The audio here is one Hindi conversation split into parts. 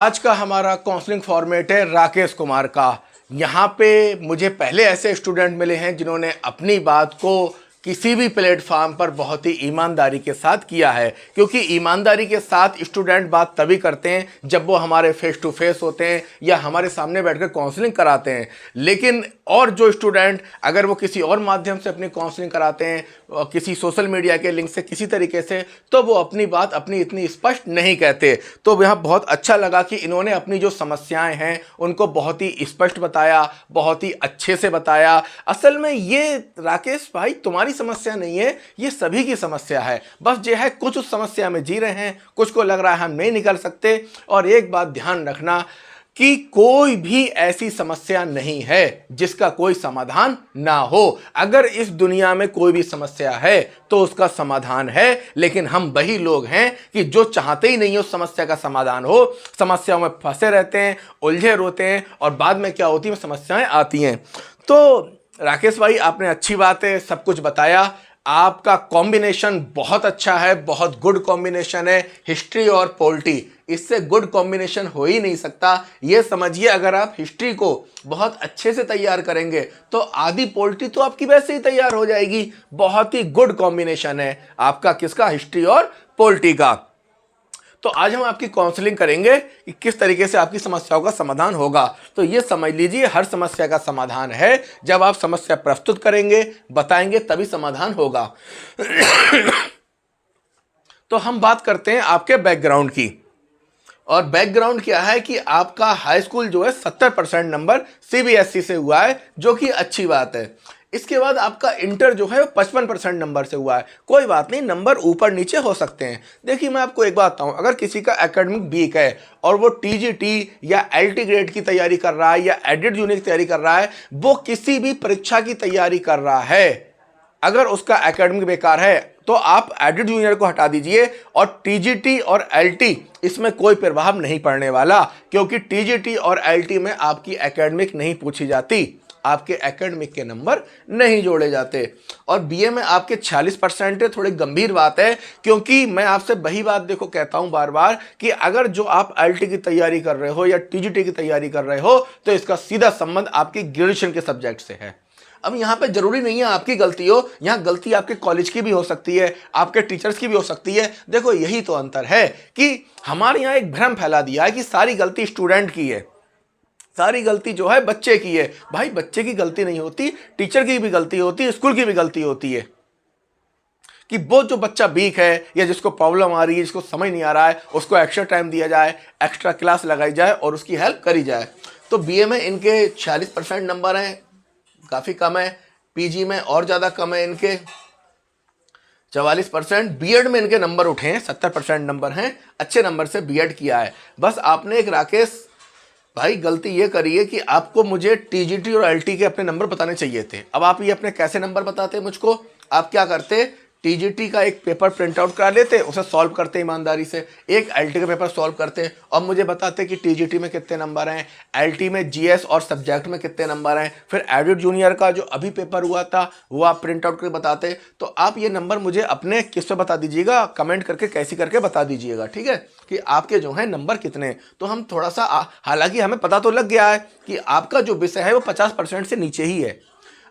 आज का हमारा काउंसलिंग फॉर्मेट है राकेश कुमार का। यहाँ पे मुझे पहले ऐसे स्टूडेंट मिले हैं जिन्होंने अपनी बात को किसी भी प्लेटफॉर्म पर बहुत ही ईमानदारी के साथ किया है, क्योंकि ईमानदारी के साथ स्टूडेंट बात तभी करते हैं जब वो हमारे फेस टू फेस होते हैं या हमारे सामने बैठकर काउंसलिंग कराते हैं। लेकिन और जो स्टूडेंट अगर वो किसी और माध्यम से अपनी काउंसलिंग कराते हैं, किसी सोशल मीडिया के लिंक से किसी तरीके से, तो वो अपनी बात अपनी इतनी स्पष्ट नहीं कहते। तो यहाँ बहुत अच्छा लगा कि इन्होंने अपनी जो समस्याएं हैं उनको बहुत ही स्पष्ट बताया, बहुत ही अच्छे से बताया। असल में ये राकेश भाई तुम्हारी समस्या नहीं है, ये सभी की समस्या है। बस ये है कुछ उस समस्या में जी रहे हैं, कुछ को लग रहा है हम नहीं निकल सकते। और एक बात ध्यान रखना कि कोई भी ऐसी समस्या नहीं है जिसका कोई समाधान ना हो। अगर इस दुनिया में कोई भी समस्या है तो उसका समाधान है, लेकिन हम वही लोग हैं कि जो चाहते ही नहीं उस समस्या का समाधान हो, समस्याओं में फंसे रहते हैं, उलझे रोते हैं और बाद में क्या होती है, समस्याएं आती हैं। तो राकेश भाई आपने अच्छी बात है सब कुछ बताया। आपका कॉम्बिनेशन बहुत अच्छा है, बहुत गुड कॉम्बिनेशन है, हिस्ट्री और पॉलिटी। इससे गुड कॉम्बिनेशन हो ही नहीं सकता। ये समझिए अगर आप हिस्ट्री को बहुत अच्छे से तैयार करेंगे तो आधी पॉलिटी तो आपकी वैसे ही तैयार हो जाएगी। बहुत ही गुड कॉम्बिनेशन है आपका, किसका, हिस्ट्री और पॉलिटी का। तो आज हम आपकी काउंसलिंग करेंगे कि किस तरीके से आपकी समस्याओं का समाधान होगा। तो ये समझ लीजिए हर समस्या का समाधान है जब आप समस्या प्रस्तुत करेंगे, बताएंगे, तभी समाधान होगा। तो हम बात करते हैं आपके बैकग्राउंड की। और बैकग्राउंड क्या है कि आपका हाई स्कूल जो है 70% नंबर सीबीएसई से हुआ है, जो कि अच्छी बात है। इसके बाद आपका इंटर जो है 55% नंबर से हुआ है। कोई बात नहीं, नंबर ऊपर नीचे हो सकते हैं। देखिए मैं आपको एक बात बताऊं, अगर किसी का एकेडमिक वीक है और वो टीजीटी या एलटी ग्रेड की तैयारी कर रहा है या एडिट जूनियर की तैयारी कर रहा है, वो किसी भी परीक्षा की तैयारी कर रहा है, अगर उसका एकेडमिक बेकार है तो आप एडिट जूनियर को हटा दीजिए और टीजीटी और एलटी इसमें कोई प्रभाव नहीं पड़ने वाला, क्योंकि टीजीटी और एलटी में आपकी एकेडमिक नहीं पूछी जाती, आपके एकेडमिक के नंबर नहीं जोड़े जाते। और बीए में आपके 46% है, थोड़ी गंभीर बात है, क्योंकि मैं आपसे वही बात देखो कहता हूं बार बार कि अगर जो आप एलटी की तैयारी कर रहे हो या टीजीटी की तैयारी कर रहे हो तो इसका सीधा संबंध आपकी ग्रेजुएशन के सब्जेक्ट से है। अब यहाँ पे जरूरी नहीं है आपकी गलती हो, यहाँ गलती आपके कॉलेज की भी हो सकती है, आपके टीचर्स की भी हो सकती है। देखो यही तो अंतर है कि हमारे यहाँ एक भ्रम फैला दिया है कि सारी गलती स्टूडेंट की है, सारी गलती जो है बच्चे की है। भाई बच्चे की गलती नहीं होती, टीचर की भी गलती होती है, स्कूल की भी गलती होती है कि वो जो बच्चा वीक है या जिसको प्रॉब्लम आ रही है, जिसको समझ नहीं आ रहा है, उसको एक्स्ट्रा टाइम दिया जाए, एक्स्ट्रा क्लास लगाई जाए और उसकी हेल्प करी जाए। तो बीए में इनके 46% नंबर हैं, काफ़ी कम है। पीजी में और ज़्यादा कम है, इनके 44%। बीएड में इनके नंबर उठे हैं, 70% नंबर हैं, अच्छे नंबर से बीएड किया है। बस आपने एक राकेश भाई गलती ये करी है कि आपको मुझे टीजीटी और एलटी के अपने नंबर बताने चाहिए थे। अब आप ये अपने कैसे नंबर बताते मुझको, आप क्या करते, टीजीटी का एक पेपर प्रिंट आउट करा लेते, उसे सॉल्व करते ईमानदारी से, एक एलटी का पेपर सॉल्व करते और मुझे बताते कि टीजीटी में कितने नंबर हैं, एलटी में जीएस और सब्जेक्ट में कितने नंबर हैं। फिर एडिट जूनियर का जो अभी पेपर हुआ था वो आप प्रिंट आउट करके बताते। तो आप ये नंबर मुझे अपने किस पे बता दीजिएगा, कमेंट करके कैसी करके बता दीजिएगा, ठीक है, कि आपके जो है नंबर कितने। तो हम थोड़ा सा हालांकि हमें पता तो लग गया है कि आपका जो विषय है वो 50% से नीचे ही है।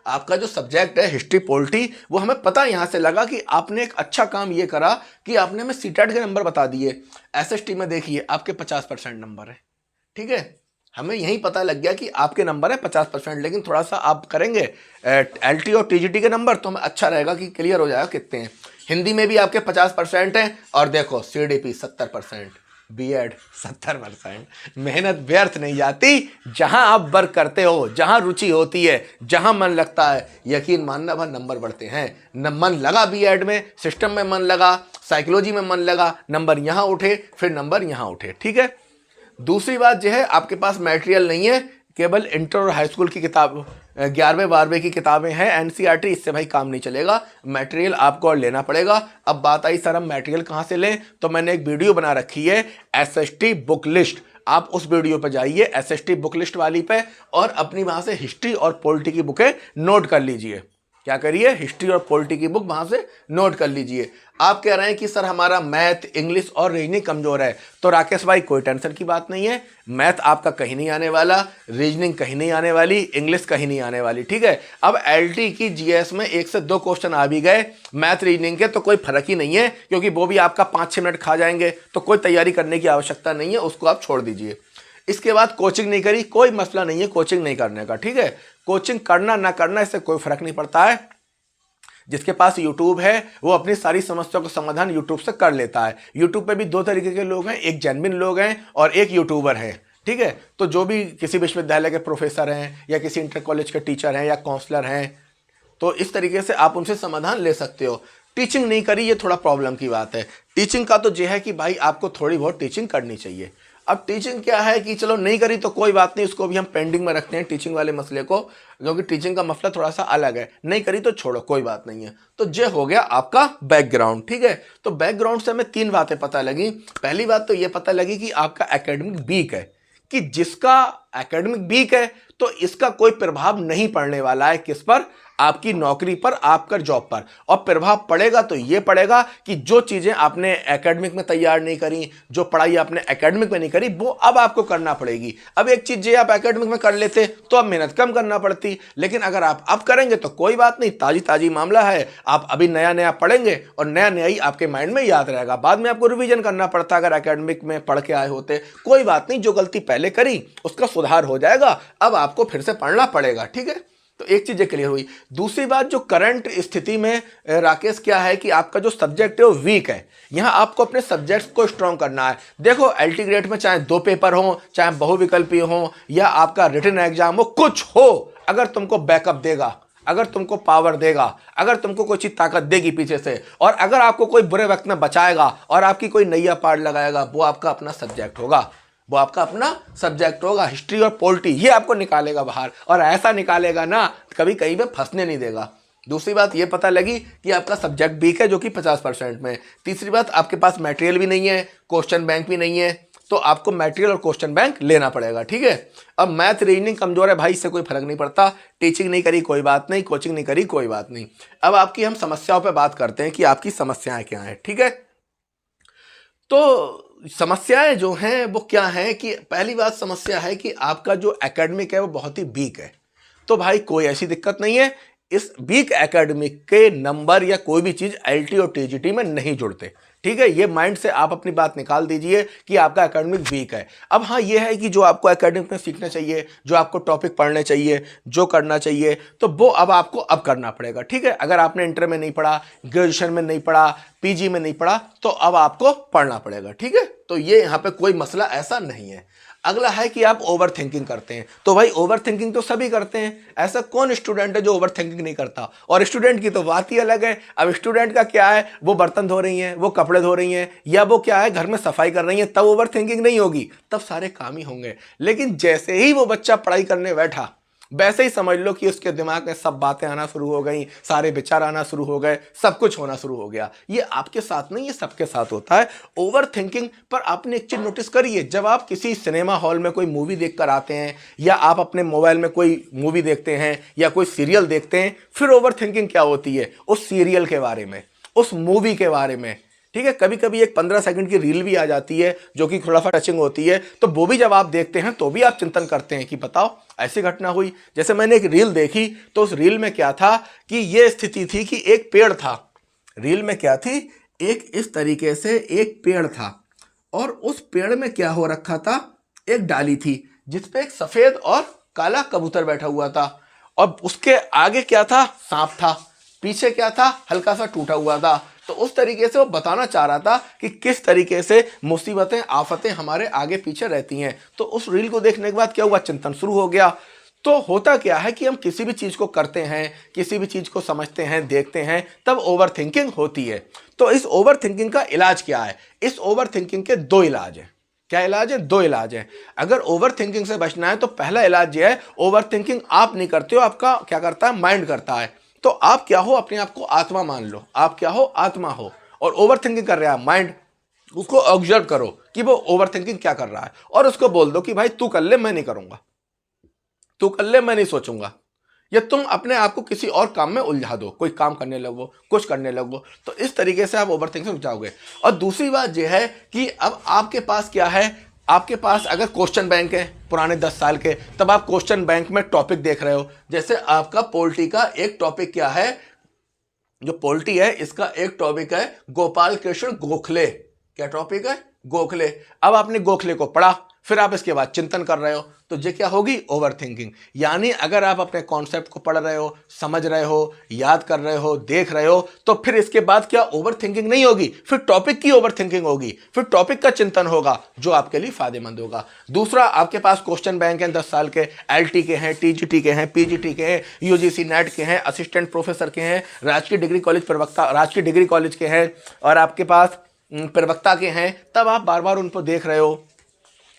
आपका जो सब्जेक्ट है हिस्ट्री पॉलिटी, वो हमें पता यहाँ से लगा कि आपने एक अच्छा काम ये करा कि आपने हमें सीटेट के नंबर बता दिए। एसएसटी में देखिए आपके 50% नंबर है, ठीक है, हमें यही पता लग गया कि आपके नंबर है 50%। लेकिन थोड़ा सा आप करेंगे एलटी और टीजीटी के नंबर तो हमें अच्छा रहेगा कि क्लियर हो जाएगा कितने हैं। हिंदी में भी आपके 50% हैं और देखो सीडीपी 70%, बीएड 70%। मेहनत व्यर्थ नहीं जाती, जहां आप वर्क करते हो, जहां रुचि होती है, जहां मन लगता है, यकीन मानना वह नंबर बढ़ते हैं। न मन लगा बीएड में, सिस्टम में मन लगा, साइकोलॉजी में मन लगा, नंबर यहां उठे, फिर नंबर यहां उठे, ठीक है। दूसरी बात यह है आपके पास मटेरियल नहीं है, केवल इंटर और हाई स्कूल की किताब 11वें 12वें की किताबें हैं एनसीईआरटी, इससे भाई काम नहीं चलेगा, मटेरियल आपको और लेना पड़ेगा। अब बात आई सर हम मटेरियल कहाँ से लें, तो मैंने एक वीडियो बना रखी है एसएसटी बुक लिस्ट, आप उस वीडियो पर जाइए एसएसटी बुक लिस्ट वाली पे और अपनी वहाँ से हिस्ट्री और पॉलिटी की बुकें नोट कर लीजिए, क्या करिए, हिस्ट्री और पॉलिटी की बुक वहां से नोट कर लीजिए। आप कह रहे हैं कि सर हमारा मैथ, इंग्लिश और रीजनिंग कमजोर है, तो राकेश भाई कोई टेंशन की बात नहीं है। मैथ आपका कहीं नहीं आने वाला, रीजनिंग कहीं नहीं आने वाली, इंग्लिश कहीं नहीं आने वाली, ठीक है। अब एलटी की जीएस में 1 से 2 क्वेश्चन आ भी गए मैथ रीजनिंग के, तो कोई फर्क ही नहीं है, क्योंकि वो भी आपका 5-6 मिनट खा जाएंगे, तो कोई तैयारी करने की आवश्यकता नहीं है, उसको आप छोड़ दीजिए। इसके बाद कोचिंग नहीं करी, कोई मसला नहीं है कोचिंग नहीं करने का, ठीक है। कोचिंग करना ना करना इससे कोई फर्क नहीं पड़ता है। जिसके पास यूट्यूब है वो अपनी सारी समस्याओं का समाधान यूट्यूब से कर लेता है। यूट्यूब पे भी 2 तरीके के लोग हैं, एक जेन्युइन लोग हैं और एक यूट्यूबर है, ठीक है। तो जो भी किसी विश्वविद्यालय के प्रोफेसर हैं या किसी इंटर कॉलेज के टीचर हैं या काउंसलर हैं, तो इस तरीके से आप उनसे समाधान ले सकते हो। टीचिंग नहीं करी, ये थोड़ा प्रॉब्लम की बात है। टीचिंग का तो यह है कि भाई आपको थोड़ी बहुत टीचिंग करनी चाहिए। अब टीचिंग क्या है कि चलो नहीं करी तो कोई बात नहीं, उसको भी हम पेंडिंग में रखते हैं टीचिंग वाले मसले को, क्योंकि टीचिंग का मसला थोड़ा सा अलग है। नहीं करी तो छोड़ो, कोई बात नहीं है। तो ये हो गया आपका बैकग्राउंड, ठीक है। तो बैकग्राउंड से हमें 3 बातें पता लगी। पहली बात तो ये पता लगी कि आपका एकेडमिक वीक है, कि जिसका एकेडमिक वीक है तो इसका कोई प्रभाव नहीं पड़ने वाला है किस पर, आपकी नौकरी पर, आपका जॉब पर। और प्रभाव पड़ेगा तो ये पड़ेगा कि जो चीजें आपने एकेडमिक में तैयार नहीं करी, जो पढ़ाई आपने एकेडमिक में नहीं करी, वो अब आपको करना पड़ेगी। अब एक चीज ये आप एकेडमिक में कर लेते तो अब मेहनत कम करना पड़ती, लेकिन अगर आप अब करेंगे तो कोई बात नहीं, ताजी ताजी मामला है। आप अभी नया नया पढ़ेंगे और नया नया ही आपके माइंड में याद रहेगा, बाद में आपको रिविजन करना पड़ता। अगर एकेडमिक में पढ़ के आए होते कोई बात नहीं, जो गलती पहले करी उसका सुधार हो जाएगा, अब आपको फिर से पढ़ना पड़ेगा, ठीक है। तो एक चीज क्लियर हुई। दूसरी बात, जो करंट स्थिति में राकेश क्या है कि आपका जो सब्जेक्ट है वो वीक है। यहां आपको अपने सब्जेक्ट्स को स्ट्रॉन्ग करना है। देखो एलटी ग्रेड में चाहे 2 पेपर हो, चाहे बहुविकल्पी हो, या आपका रिटन एग्जाम हो, कुछ हो, अगर तुमको बैकअप देगा, अगर तुमको पावर देगा, अगर तुमको कोई चीज ताकत देगी पीछे से, और अगर आपको कोई बुरे वक्त में बचाएगा और आपकी कोई नैया पार लगाएगा, वो आपका अपना सब्जेक्ट होगा, वो आपका अपना सब्जेक्ट होगा। हिस्ट्री और पॉलिटी ये आपको निकालेगा बाहर, और ऐसा निकालेगा ना कभी कहीं पे फंसने नहीं देगा। दूसरी बात ये पता लगी कि आपका सब्जेक्ट वीक है, जो कि 50% में। तीसरी बात, आपके पास मटेरियल भी नहीं है, क्वेश्चन बैंक भी नहीं है, तो आपको मटेरियल और क्वेश्चन बैंक लेना पड़ेगा, ठीक है। अब मैथ रीजनिंग कमजोर है भाई, इससे कोई फर्क नहीं पड़ता। टीचिंग नहीं करी कोई बात नहीं, कोचिंग नहीं करी कोई बात नहीं। अब आपकी हम समस्याओं पर बात करते हैं कि आपकी समस्याएं क्या हैं, ठीक है। तो समस्याएं जो हैं वो क्या है कि पहली बात समस्या है कि आपका जो एकेडमिक है वो बहुत ही वीक है। तो भाई कोई ऐसी दिक्कत नहीं है, इस वीक एकेडमिक के नंबर या कोई भी चीज एलटी और टीजीटी में नहीं जुड़ते, ठीक है। ये माइंड से आप अपनी बात निकाल दीजिए कि आपका एकेडमिक वीक है। अब हाँ ये है कि जो आपको एकेडमिक में सीखना चाहिए, जो आपको टॉपिक पढ़ने चाहिए, जो करना चाहिए, तो वो अब आपको अब करना पड़ेगा, ठीक है। अगर आपने इंटर में नहीं पढ़ा, ग्रेजुएशन में नहीं पढ़ा, पीजी में नहीं पढ़ा, तो अब आपको पढ़ना पड़ेगा, ठीक है। तो ये यहाँ पे कोई मसला ऐसा नहीं है। अगला है कि आप ओवर थिंकिंग करते हैं। तो भाई ओवर थिंकिंग तो सभी करते हैं, ऐसा कौन स्टूडेंट है जो ओवर थिंकिंग नहीं करता। और स्टूडेंट की तो बात ही अलग है। अब स्टूडेंट का क्या है, वो बर्तन धो रही हैं, वो कपड़े धो रही हैं, या वो क्या है घर में सफाई कर रही हैं, तब ओवर थिंकिंग नहीं होगी, तब सारे काम ही होंगे। लेकिन जैसे ही वो बच्चा पढ़ाई करने बैठा, वैसे ही समझ लो कि उसके दिमाग में सब बातें आना शुरू हो गई, सारे विचार आना शुरू हो गए, सब कुछ होना शुरू हो गया। ये आपके साथ नहीं, ये सबके साथ होता है ओवर थिंकिंग। पर आपने एक चीज नोटिस करी है, जब आप किसी सिनेमा हॉल में कोई मूवी देखकर आते हैं, या आप अपने मोबाइल में कोई मूवी देखते हैं या कोई सीरियल देखते हैं, फिर ओवर थिंकिंग क्या होती है, उस सीरियल के बारे में, उस मूवी के बारे में, ठीक है। कभी कभी एक 15 सेकंड की रील भी आ जाती है जो कि थोड़ा सा टचिंग होती है, तो वो भी जब आप देखते हैं तो भी आप चिंतन करते हैं कि बताओ ऐसी घटना हुई। जैसे मैंने एक रील देखी, तो उस रील में क्या था कि ये स्थिति थी कि एक पेड़ था। रील में क्या थी, एक इस तरीके से एक पेड़ था, और उस पेड़ में क्या हो रखा था, एक डाली थी जिसपे एक सफेद और काला कबूतर बैठा हुआ था, और उसके आगे क्या था, सांप था, पीछे क्या था, हल्का सा टूटा हुआ था। तो उस तरीके से वो बताना चाह रहा था कि किस तरीके से मुसीबतें, आफतें हमारे आगे पीछे रहती हैं। तो उस रील को देखने के बाद क्या हुआ, चिंतन शुरू हो गया। तो होता क्या है कि हम किसी भी चीज को करते हैं, किसी भी चीज को समझते हैं, देखते हैं, तब ओवर थिंकिंग होती है। तो इस ओवर थिंकिंग का इलाज क्या है, इस ओवर थिंकिंग के 2 इलाज हैं। क्या इलाज है, 2 इलाज हैं। अगर ओवर थिंकिंग से बचना है तो पहला इलाज ये है, ओवर थिंकिंग आप नहीं करते हो, आपका क्या करता है, माइंड करता है। तो आप क्या हो, अपने आप को आत्मा मान लो, आप क्या हो, आत्मा हो, और ओवर थिंकिंग कर रहा है माइंड, उसको ऑब्जर्व करो कि वो ओवर थिंकिंग क्या कर रहा है, और उसको बोल दो कि भाई तू कर ले, मैं नहीं करूंगा, तू कर ले, मैं नहीं सोचूंगा। या तुम अपने आप को किसी और काम में उलझा दो, कोई काम करने लगो, कुछ करने लगो, तो इस तरीके से आप ओवरथिंकिंग से जाओगे। और दूसरी बात यह है कि अब आपके पास क्या है, आपके पास अगर क्वेश्चन बैंक है पुराने 10 साल के, तब आप क्वेश्चन बैंक में टॉपिक देख रहे हो। जैसे आपका पॉलिटी का एक टॉपिक क्या है, जो पॉलिटी है इसका एक टॉपिक है गोपाल कृष्ण गोखले। क्या टॉपिक है? गोखले। अब आपने गोखले को पढ़ा, फिर आप इसके बाद चिंतन कर रहे हो, तो ये क्या होगी? ओवरथिंकिंग। यानी अगर आप अपने कॉन्सेप्ट को पढ़ रहे हो, समझ रहे हो, याद कर रहे हो, देख रहे हो, तो फिर इसके बाद क्या ओवरथिंकिंग नहीं होगी, फिर टॉपिक की ओवरथिंकिंग होगी, फिर टॉपिक का चिंतन होगा जो आपके लिए फायदेमंद होगा। दूसरा, आपके पास क्वेश्चन बैंक है 10 साल के, एलटी के हैं, टीजीटी के हैं, पीजीटी के हैं, यूजीसी नेट के हैं, असिस्टेंट प्रोफेसर के हैं, राजकीय डिग्री कॉलेज प्रवक्ता, राजकीय डिग्री कॉलेज के हैं, और आपके पास प्रवक्ता के हैं। तब आप बार बार उन पर देख रहे हो,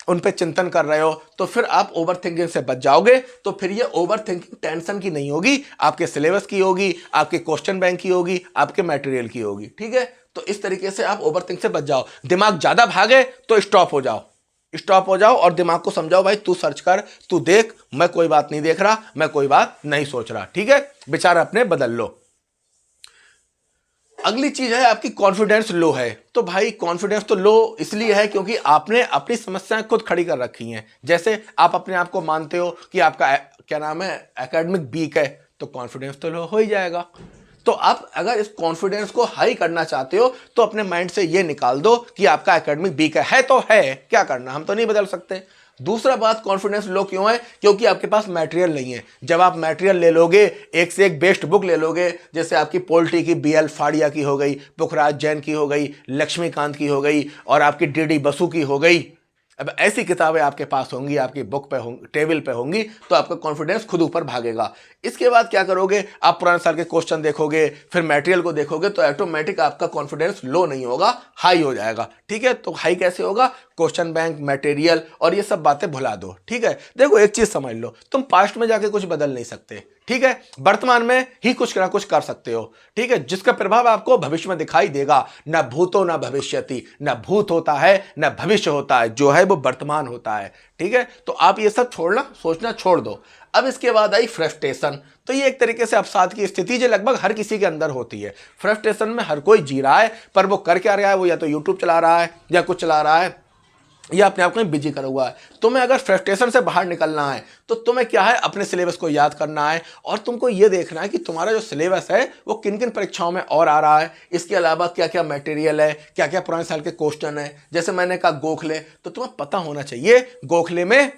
उन पे चिंतन कर रहे हो, तो फिर आप ओवरथिंकिंग से बच जाओगे। तो फिर ये ओवरथिंकिंग टेंशन की नहीं होगी, आपके सिलेबस की होगी, आपके क्वेश्चन बैंक की होगी, आपके मटेरियल की होगी। ठीक है, तो इस तरीके से आप ओवरथिंक से बच जाओ। दिमाग ज्यादा भागे तो स्टॉप हो जाओ, स्टॉप हो जाओ और दिमाग को समझाओ, भाई तू सर्च कर, तू देख, मैं कोई बात नहीं देख रहा, मैं कोई बात नहीं सोच रहा। ठीक है, विचार अपने बदल लो। अगली चीज है आपकी कॉन्फिडेंस लो है। तो भाई कॉन्फिडेंस तो लो इसलिए है क्योंकि आपने अपनी समस्याएं खुद खड़ी कर रखी हैं। जैसे आप अपने आप को मानते हो कि आपका क्या नाम है, एकेडमिक वीक है, तो कॉन्फिडेंस तो लो हो ही जाएगा। तो आप अगर इस कॉन्फिडेंस को हाई करना चाहते हो तो अपने माइंड से ये निकाल दो कि आपका एकेडमिक वीक है तो है, क्या करना, हम तो नहीं बदल सकते। दूसरा बात, कॉन्फिडेंस लो क्यों है? क्योंकि आपके पास मटेरियल नहीं है। जब आप मटेरियल ले लोगे, एक से एक बेस्ट बुक ले लोगे, जैसे आपकी पॉलिटी की बीएल फाड़िया की हो गई, पुखराज जैन की हो गई, लक्ष्मीकांत की हो गई, और आपकी डीडी बसु की हो गई, अब ऐसी किताबें आपके पास होंगी, आपकी बुक पे होंगी, टेबल पे होंगी, तो आपका कॉन्फिडेंस खुद ऊपर भागेगा। इसके बाद क्या करोगे, आप पुराने साल के क्वेश्चन देखोगे, फिर मटेरियल को देखोगे, तो ऑटोमेटिक आपका कॉन्फिडेंस लो नहीं होगा, हाई हो जाएगा। ठीक है, तो हाई कैसे होगा? क्वेश्चन बैंक, मटेरियल और ये सब बातें भुला दो। ठीक है, देखो एक चीज समझ लो, तुम पास्ट में जाके कुछ बदल नहीं सकते। ठीक है, वर्तमान में ही कुछ ना कुछ कर सकते हो। ठीक है, जिसका प्रभाव आपको भविष्य में दिखाई देगा। न भूतो न भविष्यति, न भूत होता है न भविष्य होता है, जो है वो वर्तमान होता है। ठीक है, तो आप ये सब छोड़ना, सोचना छोड़ दो। अब इसके बाद आई फ्रस्ट्रेशन। तो ये एक तरीके से अवसाद की स्थिति जो लगभग हर किसी के अंदर होती है। फ्रस्ट्रेशन में हर कोई जी रहा है, पर वो कर क्या रहा है, वो या तो यूट्यूब चला रहा है, या कुछ चला रहा है, या अपने आप को बिजी करा हुआ है। तुम्हें अगर फ्रस्ट्रेशन से बाहर निकलना है तो तुम्हें क्या है, अपने सिलेबस को याद करना है, और तुमको ये देखना है कि तुम्हारा जो सिलेबस है वो किन किन परीक्षाओं में और आ रहा है, इसके अलावा क्या क्या मटेरियल है, क्या क्या पुराने साल के क्वेश्चन है। जैसे मैंने कहा गोखले, तो तुम्हें पता होना चाहिए गोखले में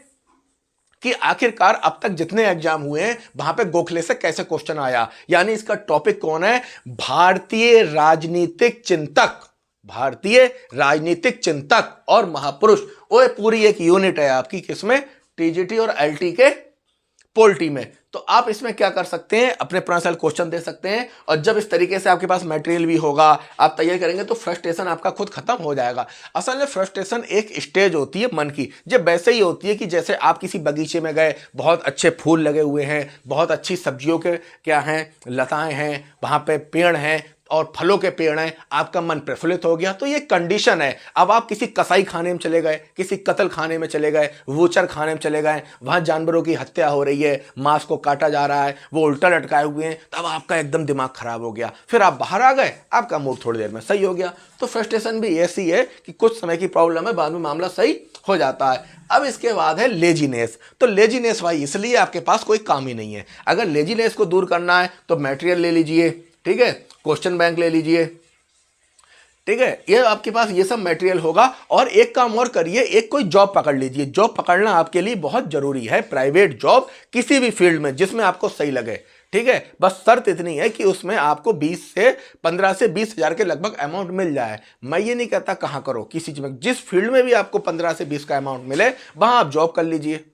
कि आखिरकार अब तक जितने एग्जाम हुए हैं वहां पे गोखले से कैसे क्वेश्चन आया। यानी इसका टॉपिक कौन है? भारतीय राजनीतिक चिंतक, भारतीय राजनीतिक चिंतक और महापुरुष। वो पूरी एक यूनिट है आपकी, किसमें? टीजीटी और एलटी के पॉलिटी में। तो आप इसमें क्या कर सकते हैं, अपने पुराने साल क्वेश्चन दे सकते हैं, और जब इस तरीके से आपके पास मटेरियल भी होगा, आप तैयार करेंगे, तो फ्रस्ट्रेशन आपका खुद खत्म हो जाएगा। असल में फ्रस्ट्रेशन एक स्टेज होती है मन की, जब वैसे ही होती है कि जैसे आप किसी बगीचे में गए, बहुत अच्छे फूल लगे हुए हैं, बहुत अच्छी सब्जियों के क्या हैं, लताएं हैं, वहां पे पेड़ हैं और फलों के पेड़ हैं, आपका मन प्रफुल्लित हो गया, तो ये कंडीशन है। अब आप किसी कसाई खाने में चले गए, किसी कत्ल खाने में चले गए, वूचर खाने में चले गए, वहां जानवरों की हत्या हो रही है, मांस को काटा जा रहा है, वो उल्टा लटकाए हुए हैं, तब आपका एकदम दिमाग खराब हो गया, फिर आप बाहर आ गए, आपका मूड थोड़ी देर में सही हो गया। तो फ्रस्ट्रेशन भी ऐसी है कि कुछ समय की प्रॉब्लम है, बाद में मामला सही हो जाता है। अब इसके बाद है लेजीनेस। तो लेजीनेस भाई इसलिए आपके पास कोई काम ही नहीं है। अगर लेजीनेस को दूर करना है तो मटेरियल ले लीजिए, ठीक है, क्वेश्चन बैंक ले लीजिए, ठीक है, ये आपके पास ये सब मटेरियल होगा। और एक काम और करिए, एक कोई जॉब पकड़ लीजिए। जॉब पकड़ना आपके लिए बहुत जरूरी है, प्राइवेट जॉब किसी भी फील्ड में जिसमें आपको सही लगे। ठीक है, बस शर्त इतनी है कि उसमें आपको 15 से 20 हजार के लगभग अमाउंट मिल जाए। मैं ये नहीं कहता कहां करो, किसी चीज में, जिस फील्ड में भी आपको 15 से 20 का अमाउंट मिले वहां आप जॉब कर लीजिए।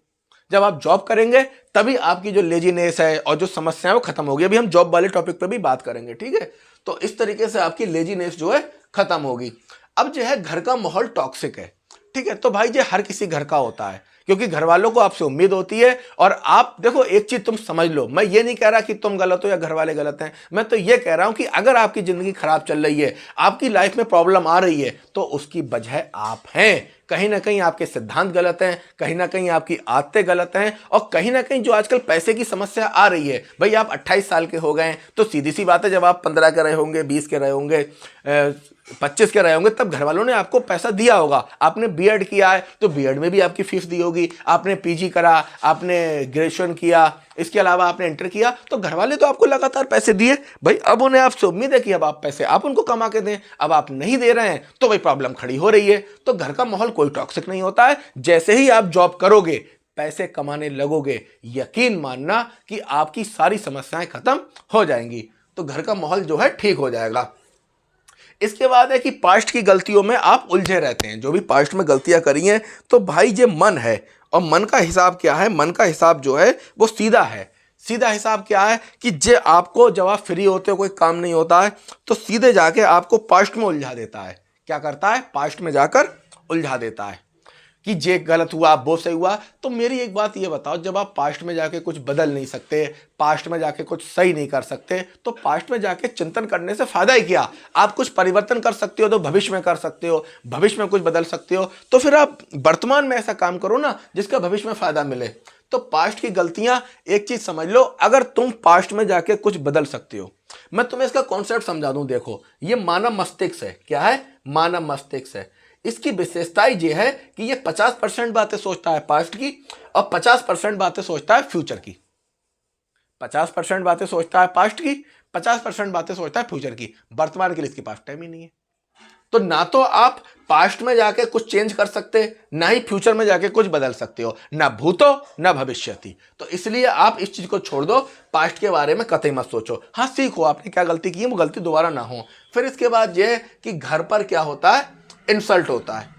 जब आप जॉब करेंगे तभी आपकी जो लेजीनेस है और जो समस्या है वो खत्म होगी। अभी हम जॉब वाले टॉपिक पे भी बात करेंगे। ठीक है, तो इस तरीके से आपकी लेजीनेस जो है खत्म होगी। अब जो है घर का माहौल टॉक्सिक है। ठीक है, तो भाई ये हर किसी घर का होता है, क्योंकि घर वालों को आपसे उम्मीद होती है। और आप देखो, एक चीज तुम समझ लो, मैं ये नहीं कह रहा कि तुम गलत हो या घर वाले गलत हैं, मैं तो ये कह रहा हूं कि अगर आपकी जिंदगी खराब चल रही है, आपकी लाइफ में प्रॉब्लम आ रही है, तो उसकी वजह आप हैं। कहीं ना कहीं आपके सिद्धांत गलत हैं, कहीं ना कहीं आपकी आदतें गलत हैं, और कहीं ना कहीं जो आजकल पैसे की समस्या आ रही है, भाई आप 28 साल के हो गए हैं, तो सीधी सी बात है, जब आप 15 के रहे होंगे, 20 के रहे होंगे, 25 के रहे होंगे, तब घर वालों ने आपको पैसा दिया होगा। आपने बीएड किया है तो बीएड में भी आपकी फीस दी होगी, आपने पीजी करा, आपने ग्रेजुएशन किया, इसके अलावा आपने इंटर किया, तो घर वाले तो आपको लगातार पैसे दिए। भाई अब उन्हें आपसे उम्मीद है कि अब आप पैसे आप उनको कमा के दें, अब आप नहीं दे रहे हैं तो भाई प्रॉब्लम खड़ी हो रही है। तो घर का माहौल कोई टॉक्सिक नहीं होता है। जैसे ही आप जॉब करोगे, पैसे कमाने लगोगे, यकीन मानना कि आपकी सारी समस्याएं खत्म हो जाएंगी, तो घर का माहौल जो है ठीक हो जाएगा। इसके बाद है कि पास्ट की गलतियों में आप उलझे रहते हैं। जो भी पास्ट में गलतियां करी हैं, तो भाई ये मन है, और मन का हिसाब क्या है? मन का हिसाब जो है वो सीधा है। सीधा हिसाब क्या है कि जे आपको जब आप फ्री होते हो, कोई काम नहीं होता है, तो सीधे जाके आपको पास्ट में उलझा देता है। क्या करता है? पास्ट में जाकर उलझा देता है कि जे गलत हुआ, वो सही हुआ। तो मेरी एक बात ये बताओ, जब आप पास्ट में जाके कुछ बदल नहीं सकते, पास्ट में जाके कुछ सही नहीं कर सकते, तो पास्ट में जाके चिंतन करने से फायदा ही क्या? आप कुछ परिवर्तन कर सकते हो तो भविष्य में कर सकते हो, भविष्य में कुछ बदल सकते हो, तो फिर आप वर्तमान में ऐसा काम करो ना जिसका भविष्य में फायदा मिले। तो पास्ट की गलतियां, एक चीज समझ लो, अगर तुम पास्ट में जाके कुछ बदल सकते हो, मैं तुम्हें इसका कॉन्सेप्ट समझा दूं। देखो, ये मानव मस्तिष्क है। क्या है? मानव मस्तिष्क है। इसकी विशेषता ये है कि ये 50% बातें सोचता है पास्ट की, और 50% बातें सोचता है फ्यूचर की। 50% बातें सोचता है पास्ट की, 50% बातें सोचता है फ्यूचर की। वर्तमान के लिए इसके पास टाइम ही नहीं है। तो ना तो आप पास्ट में जाके कुछ चेंज कर सकते, ना ही फ्यूचर में जाके कुछ बदल सकते हो, ना भूतो ना भविष्यति। तो इसलिए आप इस चीज को छोड़ दो, पास्ट के बारे में कतई मत सोचो। हाँ, सीखो आपने क्या गलती की है, वो गलती दोबारा ना हो। फिर इसके बाद ये कि घर पर क्या होता है? इंसल्ट होता है।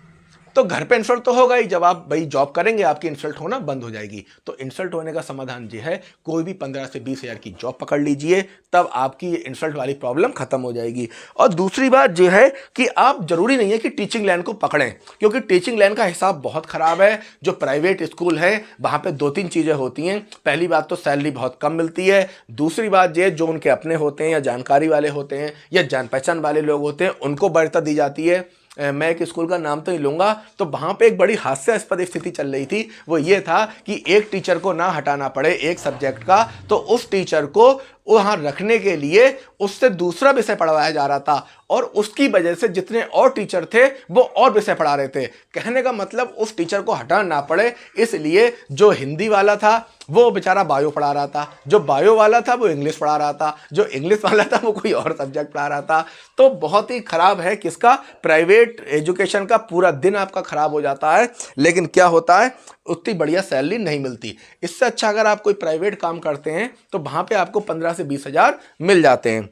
तो घर पे इंसल्ट तो होगा ही। जब आप भाई जॉब करेंगे, आपकी इंसल्ट होना बंद हो जाएगी। तो इंसल्ट होने का समाधान ये है, कोई भी 15 से 20 हज़ार की जॉब पकड़ लीजिए, तब आपकी इंसल्ट वाली प्रॉब्लम खत्म हो जाएगी। और दूसरी बात यह है कि आप जरूरी नहीं है कि टीचिंग लाइन को पकड़ें, क्योंकि टीचिंग लाइन का हिसाब बहुत खराब है। जो प्राइवेट स्कूल है, वहां पर 2-3 चीजें होती हैं। पहली बात तो सैलरी बहुत कम मिलती है। दूसरी बात ये, जो उनके अपने होते हैं या जानकारी वाले होते हैं या जान पहचान वाले लोग होते हैं, उनको बढ़ता दी जाती है। मैं एक स्कूल का नाम तो नहीं लूँगा, तो वहाँ पे एक बड़ी हास्यास्पद स्थिति चल रही थी। वो ये था कि एक टीचर को ना हटाना पड़े एक सब्जेक्ट का, तो उस टीचर को वहाँ रखने के लिए उससे दूसरा विषय पढ़वाया जा रहा था, और उसकी वजह से जितने और टीचर थे वो और विषय पढ़ा रहे थे। कहने का मतलब उस टीचर को हटाना ना पड़े, इसलिए जो हिंदी वाला था वो बेचारा बायो पढ़ा रहा था, जो बायो वाला था वो इंग्लिश पढ़ा रहा था, जो इंग्लिश वाला था वो कोई और सब्जेक्ट पढ़ा रहा था। तो बहुत ही खराब है किसका? प्राइवेट एजुकेशन का। पूरा दिन आपका खराब हो जाता है, लेकिन क्या होता है, उतनी बढ़िया सैलरी नहीं मिलती। इससे अच्छा अगर आप कोई प्राइवेट काम करते हैं तो वहाँ पे आपको 15 से 20 हज़ार मिल जाते हैं।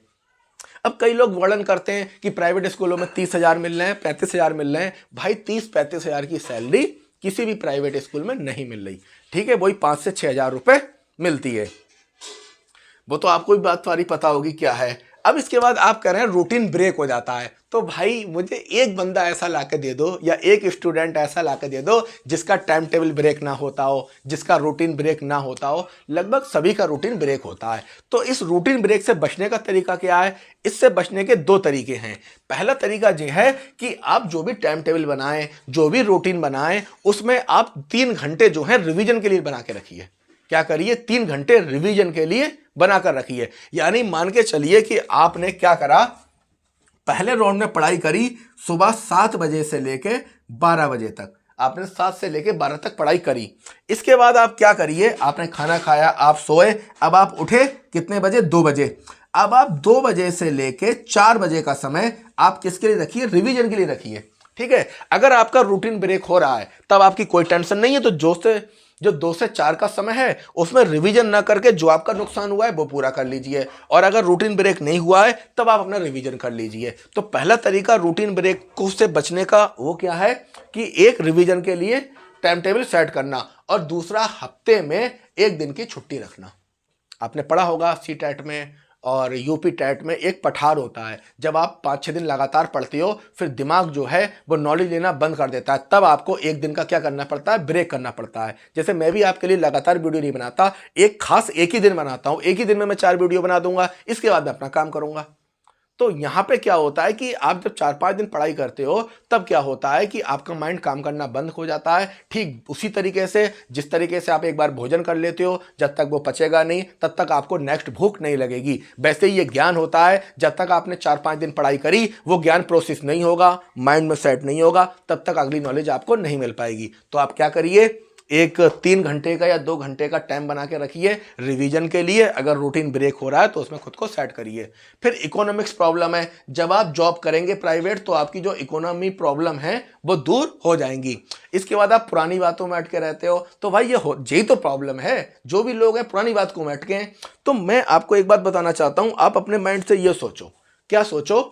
अब कई लोग वर्णन करते हैं कि प्राइवेट स्कूलों में 30 हज़ार मिल रहे हैं, 35 हज़ार मिल रहे हैं। भाई 30-35 हज़ार की सैलरी किसी भी प्राइवेट स्कूल में नहीं मिल रही। ठीक है, वही 5 से 6 हज़ार रुपये मिलती है। वो तो आपको भी बात सारी पता होगी क्या है। अब इसके बाद आप कह रहे हैं रूटीन ब्रेक हो जाता है, तो भाई मुझे एक बंदा ऐसा लाके दे दो, या एक स्टूडेंट ऐसा लाके दे दो जिसका टाइम टेबल ब्रेक ना होता हो, जिसका रूटीन ब्रेक ना होता हो। लगभग सभी का रूटीन ब्रेक होता है। तो इस रूटीन ब्रेक से बचने का तरीका क्या है? इससे बचने के 2 तरीके हैं। पहला तरीका यह है कि आप जो भी टाइम टेबल बनाएं, जो भी रूटीन बनाएं, उसमें आप 3 घंटे जो है रिविजन के लिए बना के रखिए। क्या करिए? 3 घंटे रिवीजन के लिए बनाकर रखिए। यानी मान के चलिए कि आपने क्या करा, पहले राउंड में पढ़ाई करी सुबह 7 बजे से लेके 12 बजे तक। आपने 7 से लेके 12 तक पढ़ाई करी। इसके बाद आप क्या करिए, आपने खाना खाया, आप सोए, अब आप उठे कितने बजे? 2 बजे। अब आप 2 बजे से लेके 4 बजे का समय आप किसके लिए रखिए? रिवीजन के लिए रखिए। ठीक है, अगर आपका रूटीन ब्रेक हो रहा है तब आपकी कोई टेंशन नहीं है। तो जो 2 से 4 का समय है उसमें रिवीजन ना करके जो आपका नुकसान हुआ है वो पूरा कर लीजिए, और अगर रूटीन ब्रेक नहीं हुआ है तब आप अपना रिवीजन कर लीजिए। तो पहला तरीका रूटीन ब्रेक को से बचने का वो क्या है कि एक रिवीजन के लिए टाइम टेबल सेट करना, और दूसरा हफ्ते में 1 दिन की छुट्टी रखना। आपने पढ़ा होगा सीटेट में और यूपी टेट में एक पठार होता है। जब आप 5-6 दिन लगातार पढ़ते हो फिर दिमाग जो है वो नॉलेज लेना बंद कर देता है, तब आपको एक दिन का क्या करना पड़ता है, ब्रेक करना पड़ता है। जैसे मैं भी आपके लिए लगातार वीडियो नहीं बनाता, एक ही दिन बनाता हूँ, एक ही दिन में मैं 4 वीडियो बना दूंगा, इसके बाद मैं अपना काम करूंगा। तो यहाँ पे क्या होता है कि आप जब 4-5 दिन पढ़ाई करते हो तब क्या होता है कि आपका माइंड काम करना बंद हो जाता है। ठीक उसी तरीके से जिस तरीके से आप एक बार भोजन कर लेते हो, जब तक वो पचेगा नहीं तब तक आपको नेक्स्ट भूख नहीं लगेगी, वैसे ही ये ज्ञान होता है। जब तक आपने 4-5 दिन पढ़ाई करी वो ज्ञान प्रोसेस नहीं होगा, माइंड में सेट नहीं होगा, तब तक अगली नॉलेज आपको नहीं मिल पाएगी। तो आप क्या करिए, एक 3 घंटे का या 2 घंटे का टाइम बना के रखिए रिवीजन के लिए। अगर रूटीन ब्रेक हो रहा है तो उसमें खुद को सेट करिए। फिर इकोनॉमिक्स प्रॉब्लम है, जब आप जॉब करेंगे प्राइवेट तो आपकी जो इकोनॉमी प्रॉब्लम है वो दूर हो जाएंगी। इसके बाद आप पुरानी बातों में अटके रहते हो, तो भाई यही तो प्रॉब्लम है, जो भी लोग हैं पुरानी बात को में अटके हैं। तो मैं आपको एक बात बताना चाहता हूं, आप अपने माइंड से ये सोचो, क्या सोचो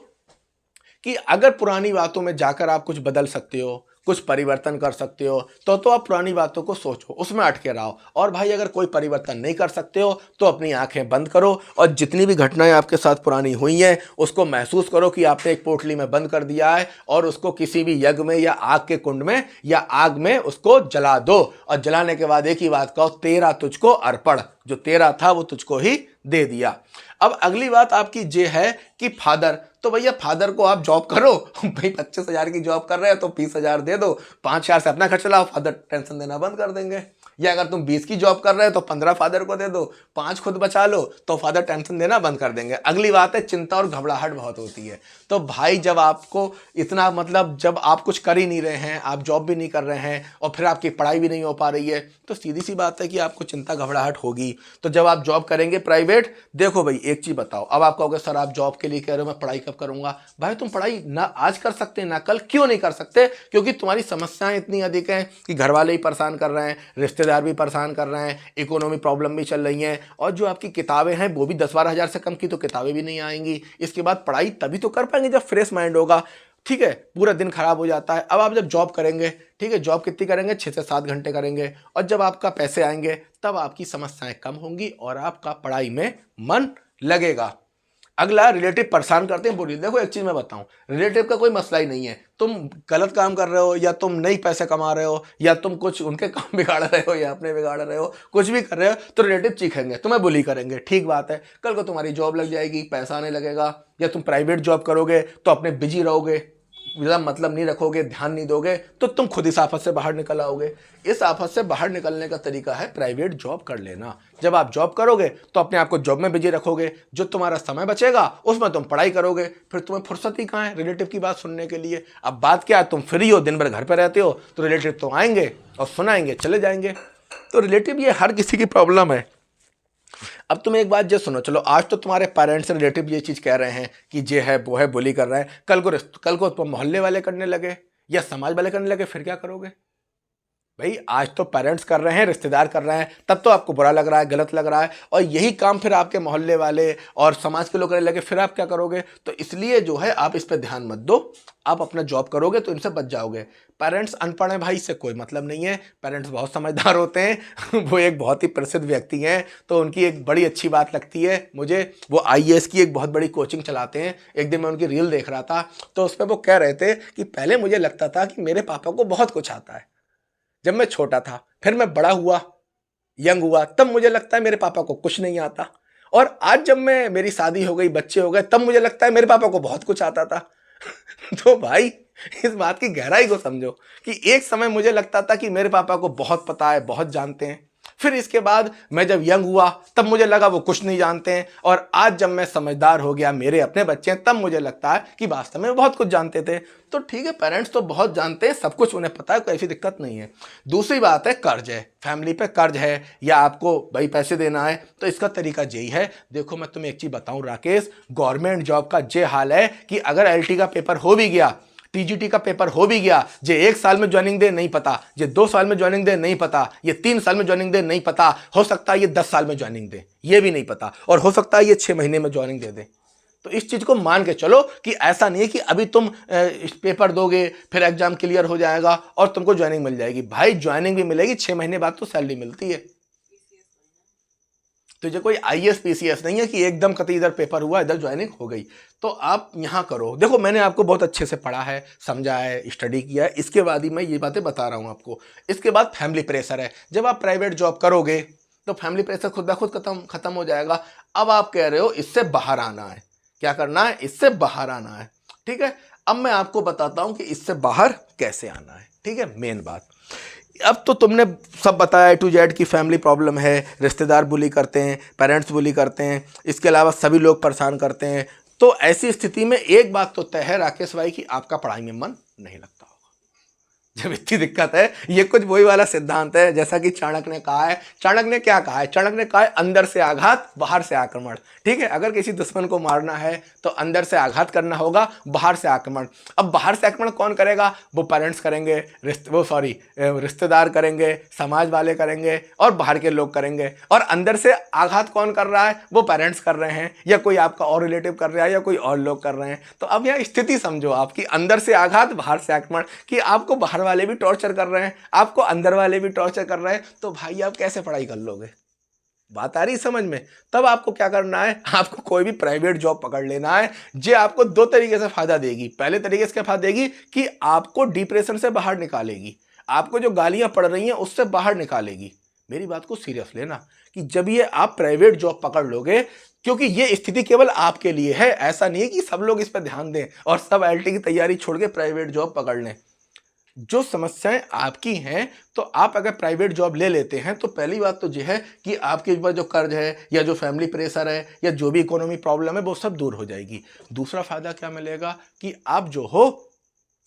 कि अगर पुरानी बातों में जाकर आप कुछ बदल सकते हो, कुछ परिवर्तन कर सकते हो, तो आप पुरानी बातों को सोचो, उसमें अटके रहो। और भाई अगर कोई परिवर्तन नहीं कर सकते हो तो अपनी आंखें बंद करो और जितनी भी घटनाएं आपके साथ पुरानी हुई हैं उसको महसूस करो कि आपने एक पोटली में बंद कर दिया है और उसको किसी भी यज्ञ में या आग के कुंड में या आग में उसको जला दो। और जलाने के बाद एक ही बात कहो, तेरा तुझको अर्पण, जो तेरा था वो तुझको ही दे दिया। अब अगली बात आपकी ये है कि फादर, तो भैया फादर को आप जॉब करो, भाई 25,000 की जॉब कर रहे हो तो 20,000 दे दो, 5,000 से अपना खर्च चलाओ, फादर टेंशन देना बंद कर देंगे। या अगर तुम 20 की जॉब कर रहे हो तो 15 फादर को दे दो, 5 खुद बचा लो, तो फादर टेंशन देना बंद कर देंगे। अगली बात है चिंता और घबराहट बहुत होती है। तो भाई जब आपको इतना मतलब जब आप कुछ कर ही नहीं रहे हैं, आप जॉब भी नहीं कर रहे हैं और फिर आपकी पढ़ाई भी नहीं हो पा रही है, तो सीधी सी बात है कि आपको चिंता घबराहट होगी। तो जब आप जॉब करेंगे प्राइवेट, देखो भाई एक चीज़ बताओ, अब आप कहोगे सर आप जॉब के लिए कह रहे हो, मैं पढ़ाई कब करूंगा? भाई तुम पढ़ाई ना आज कर सकते ना कल, क्यों नहीं कर सकते? क्योंकि तुम्हारी समस्याएं इतनी अधिक हैं कि घर वाले ही परेशान कर रहे हैं, रिश्तेदार भी परेशान कर रहे हैं, इकोनॉमी प्रॉब्लम भी चल रही हैं, और जो आपकी किताबें हैं वो भी 10-12 हज़ार से कम की तो किताबें भी नहीं आएंगी। इसके बाद पढ़ाई तभी तो कर पाएंगे जब फ्रेश माइंड होगा। ठीक है, पूरा दिन खराब हो जाता है। अब आप जब जॉब करेंगे, ठीक है, जॉब कितनी करेंगे, 6 से 7 घंटे करेंगे, और जब आपका पैसे आएंगे तब आपकी समस्याएं कम होंगी और आपका पढ़ाई में मन लगेगा। अगला, रिलेटिव परेशान करते हैं बोलिए। देखो एक चीज़ मैं बताऊं, रिलेटिव का कोई मसला ही नहीं है। तुम गलत काम कर रहे हो या तुम नहीं पैसे कमा रहे हो या तुम कुछ उनके काम बिगाड़ रहे हो या अपने बिगाड़ रहे हो, कुछ भी कर रहे हो, तो रिलेटिव चीखेंगे, तुम्हें बुली करेंगे। ठीक बात है, कल को तुम्हारी जॉब लग जाएगी, पैसा आने लगेगा, या तुम प्राइवेट जॉब करोगे तो अपने बिजी रहोगे, मतलब नहीं रखोगे, ध्यान नहीं दोगे, तो तुम खुद इस आफत से बाहर निकल आओगे। इस आफत से बाहर निकलने का तरीका है प्राइवेट जॉब कर लेना। जब आप जॉब करोगे तो अपने आप को जॉब में बिजी रखोगे, जो तुम्हारा समय बचेगा उसमें तुम पढ़ाई करोगे, फिर तुम्हें फुर्सत ही कहाँ है रिलेटिव की बात सुनने के लिए। अब बात क्या है, तुम फ्री हो, दिन भर घर पर रहते हो, तो रिलेटिव तो आएंगे और सुनाएंगे, चले जाएंगे। तो रिलेटिव ये हर किसी की प्रॉब्लम है। अब तुम एक बात जो सुनो, चलो आज तो तुम्हारे पेरेंट्स रिलेटिव ये चीज़ कह रहे हैं कि ये है वो है, बुली कर रहे हैं, कल को तुम मोहल्ले वाले करने लगे या समाज वाले करने लगे, फिर क्या करोगे? भाई आज तो पेरेंट्स कर रहे हैं, रिश्तेदार कर रहे हैं, तब तो आपको बुरा लग रहा है, गलत लग रहा है, और यही काम फिर आपके मोहल्ले वाले और समाज के लोग करने लगे, फिर आप क्या करोगे? तो इसलिए जो है आप इस पर ध्यान मत दो, आप अपना जॉब करोगे तो इनसे बच जाओगे। पेरेंट्स अनपढ़ हैं भाई, इससे कोई मतलब नहीं है, पेरेंट्स बहुत समझदार होते हैं वो एक बहुत ही प्रसिद्ध व्यक्ति हैं, तो उनकी एक बड़ी अच्छी बात लगती है मुझे, वो IAS की एक बहुत बड़ी कोचिंग चलाते हैं। एक दिन मैं उनकी रील देख रहा था, तो उस पर वो कह रहे थे कि पहले मुझे लगता था कि मेरे पापा को बहुत कुछ आता है जब मैं छोटा था, फिर मैं बड़ा हुआ, यंग हुआ, तब मुझे लगता है मेरे पापा को कुछ नहीं आता, और आज जब मेरी शादी हो गई, बच्चे हो गए, तब मुझे लगता है मेरे पापा को बहुत कुछ आता था तो भाई इस बात की गहराई को समझो कि एक समय मुझे लगता था कि मेरे पापा को बहुत पता है, बहुत जानते हैं, फिर इसके बाद मैं जब यंग हुआ तब मुझे लगा वो कुछ नहीं जानते हैं, और आज जब मैं समझदार हो गया, मेरे अपने बच्चे हैं, तब मुझे लगता है कि वास्तव में बहुत कुछ जानते थे। तो ठीक है, पेरेंट्स तो बहुत जानते हैं, सब कुछ उन्हें पता है, कोई ऐसी दिक्कत नहीं है। दूसरी बात है कर्ज है, फैमिली पे कर्ज है या आपको भाई पैसे देना है, तो इसका तरीका यही है। देखो मैं तुम्हें एक चीज़ बताऊँ राकेश, गवर्नमेंट जॉब का ये हाल है कि अगर LT का पेपर हो भी गया, TGT का पेपर हो भी गया, जे 1 साल में ज्वाइनिंग दे नहीं पता, जे 2 साल में ज्वाइनिंग दे नहीं पता, ये 3 साल में ज्वाइनिंग दे नहीं पता, हो सकता है ये 10 साल में ज्वाइनिंग दे, ये भी नहीं पता, और हो सकता है ये 6 महीने में ज्वाइनिंग दे दे। तो इस चीज़ को मान के चलो कि ऐसा नहीं है कि अभी तुम पेपर दोगे फिर एग्जाम क्लियर हो जाएगा और तुमको ज्वाइनिंग मिल जाएगी। भाई ज्वाइनिंग भी मिलेगी, 6 महीने बाद तो सैलरी मिलती है। तुझे कोई IAS PCS नहीं है कि एकदम कतई इधर पेपर हुआ इधर ज्वाइनिंग हो गई। तो आप यहाँ करो। देखो मैंने आपको बहुत अच्छे से पढ़ा है, समझा है, स्टडी किया है, इसके बाद ही मैं ये बातें बता रहा हूँ आपको। इसके बाद फैमिली प्रेशर है। जब आप प्राइवेट जॉब करोगे तो फैमिली प्रेशर खुद ब खुद खत्म हो जाएगा। अब आप कह रहे हो इससे बाहर आना है। क्या करना है? इससे बाहर आना है। ठीक है, अब मैं आपको बताता हूं कि इससे बाहर कैसे आना है। ठीक है, मेन बात। अब तो तुमने सब बताया A to Z की फैमिली प्रॉब्लम है, रिश्तेदार बुली करते हैं, पेरेंट्स बुली करते हैं, इसके अलावा सभी लोग परेशान करते हैं। तो ऐसी स्थिति में एक बात तो तय है राकेश भाई कि आपका पढ़ाई में मन नहीं लगता। जब इतनी दिक्कत है, ये कुछ वही वाला सिद्धांत है जैसा कि चाणक्य ने कहा है। चाणक्य ने क्या कहा है? चाणक्य ने कहा है अंदर से आघात, बाहर से आक्रमण। ठीक है, अगर किसी दुश्मन को मारना है तो अंदर से आघात करना होगा, बाहर से आक्रमण। अब बाहर से आक्रमण कौन करेगा? वो पेरेंट्स करेंगे, रिश्तेदार करेंगे, समाज वाले करेंगे और बाहर के लोग करेंगे। और अंदर से आघात कौन कर रहा है? वो पेरेंट्स कर रहे हैं या कोई आपका और रिलेटिव कर रहा है या कोई और लोग कर रहे हैं। तो अब यह स्थिति समझो आपकी, अंदर से आघात, बाहर से आक्रमण, कि आपको बाहर वाले भी टॉर्चर कर रहे हैं, आपको अंदर वाले भी टॉर्चर कर रहे हैं। तो भाई आप कैसे पढ़ाई कर लोगे? बात आ रही समझ में? तब आपको क्या करना है? आपको कोई भी प्राइवेट जॉब पकड़ लेना है जो आपको दो तरीके से फायदा देगी। पहले तरीके से क्या फायदा देगी कि आपको डिप्रेशन से बाहर निकालेगी, आपको जो गालियां पड़ रही हैं उससे बाहर निकालेगी। मेरी बात को सीरियस लेना कि जब ये आप प्राइवेट जॉब पकड़ लोगे, क्योंकि ये स्थिति केवल आपके लिए है, ऐसा नहीं है कि सब लोग इस पर ध्यान दें और सब IIT की तैयारी छोड़ के प्राइवेट जॉब पकड़ लें। जो समस्याएं आपकी हैं, तो आप अगर प्राइवेट जॉब ले लेते हैं तो पहली बात तो यह है कि आपके ऊपर जो कर्ज है या जो फैमिली प्रेशर है या जो भी इकोनॉमी प्रॉब्लम है वो सब दूर हो जाएगी। दूसरा फायदा क्या मिलेगा कि आप जो हो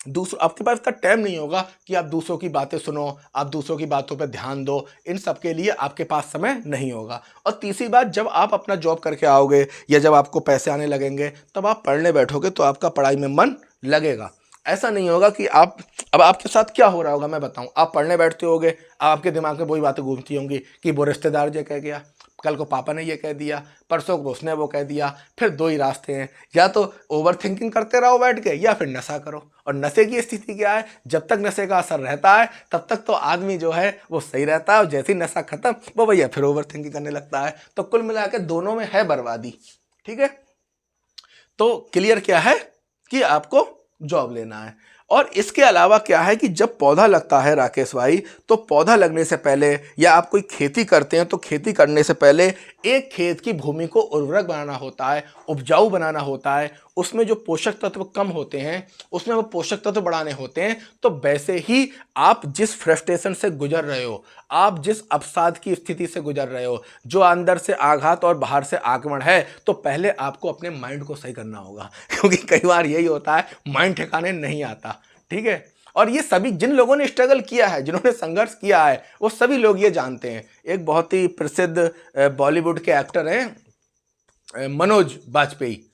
आपके पास इतना टाइम नहीं होगा कि आप दूसरों की बातें सुनो, आप दूसरों की बातों पर ध्यान दो, इन सब के लिए आपके पास समय नहीं होगा। और तीसरी बात, जब आप अपना जॉब करके आओगे या जब आपको पैसे आने लगेंगे तब आप पढ़ने बैठोगे तो आपका पढ़ाई में मन लगेगा। ऐसा नहीं होगा कि आप, अब आपके साथ क्या हो रहा होगा मैं बताऊं, आप पढ़ने बैठते होगे, आपके दिमाग में वही बातें घूमती होंगी कि वो रिश्तेदार ये कह गया, कल को पापा ने ये कह दिया, परसों को उसने वो कह दिया। फिर दो ही रास्ते हैं, या तो ओवर थिंकिंग करते रहो बैठ के या फिर नशा करो। और नशे की स्थिति क्या है? जब तक नशे का असर रहता है तब तक तो आदमी जो है वो सही रहता है, और जैसे ही नशा खत्म वो भैया फिर ओवर थिंकिंग करने लगता है। तो कुल मिला के दोनों में है बर्बादी। ठीक है, तो क्लियर क्या है कि आपको जॉब लेना है। और इसके अलावा क्या है कि जब पौधा लगता है राकेश भाई, तो पौधा लगने से पहले या आप कोई खेती करते हैं तो खेती करने से पहले एक खेत की भूमि को उर्वरक बनाना होता है, उपजाऊ बनाना होता है। उसमें जो पोषक तत्व कम होते हैं उसमें वो पोषक तत्व बढ़ाने होते हैं। तो वैसे ही आप जिस फ्रस्ट्रेशन से गुजर रहे हो, आप जिस अवसाद की स्थिति से गुजर रहे हो, जो अंदर से आघात और बाहर से आक्रमण है, तो पहले आपको अपने माइंड को सही करना होगा, क्योंकि कई बार यही होता है माइंड ठिकाने नहीं आता। ठीक है, और ये सभी जिन लोगों ने स्ट्रगल किया है, जिन्होंने संघर्ष किया है, वो सभी लोग ये जानते हैं। एक बहुत ही प्रसिद्ध बॉलीवुड के एक्टर हैं मनोज बाजपेयी,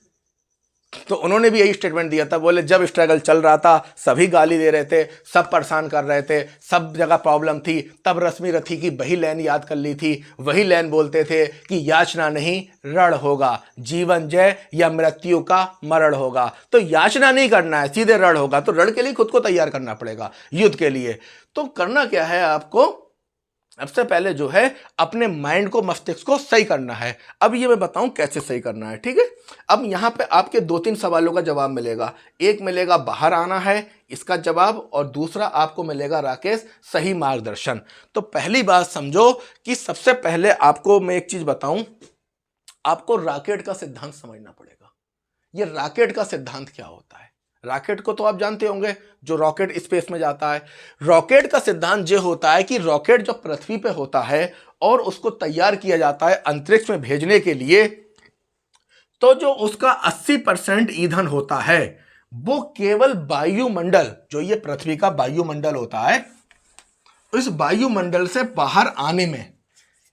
तो उन्होंने भी यही स्टेटमेंट दिया था। बोले जब स्ट्रगल चल रहा था सभी गाली दे रहे थे, सब परेशान कर रहे थे, सब जगह प्रॉब्लम थी, तब रश्मि रथी की वही लाइन याद कर ली थी। वही लाइन बोलते थे कि याचना नहीं रण होगा, जीवन जय या मृत्यु का मरण होगा। तो याचना नहीं करना है, सीधे रण होगा। तो रण के लिए खुद को तैयार करना पड़ेगा, युद्ध के लिए। तो करना क्या है आपको? सबसे पहले जो है अपने माइंड को, मस्तिष्क को सही करना है। अब ये मैं बताऊं कैसे सही करना है। ठीक है, अब यहां पे आपके 2-3 सवालों का जवाब मिलेगा। एक मिलेगा बाहर आना है, इसका जवाब, और दूसरा आपको मिलेगा राकेश सही मार्गदर्शन। तो पहली बात समझो कि सबसे पहले आपको मैं एक चीज बताऊं, आपको रॉकेट का सिद्धांत समझना पड़ेगा। ये रॉकेट का सिद्धांत क्या होता है? रॉकेट को तो आप जानते होंगे, जो रॉकेट स्पेस में जाता है। रॉकेट का सिद्धांत ये होता है कि रॉकेट जो पृथ्वी पे होता है और उसको तैयार किया जाता है अंतरिक्ष में भेजने के लिए, तो जो उसका 80% ईंधन होता है वो केवल वायुमंडल, जो ये पृथ्वी का वायुमंडल होता है, इस वायुमंडल से बाहर आने में,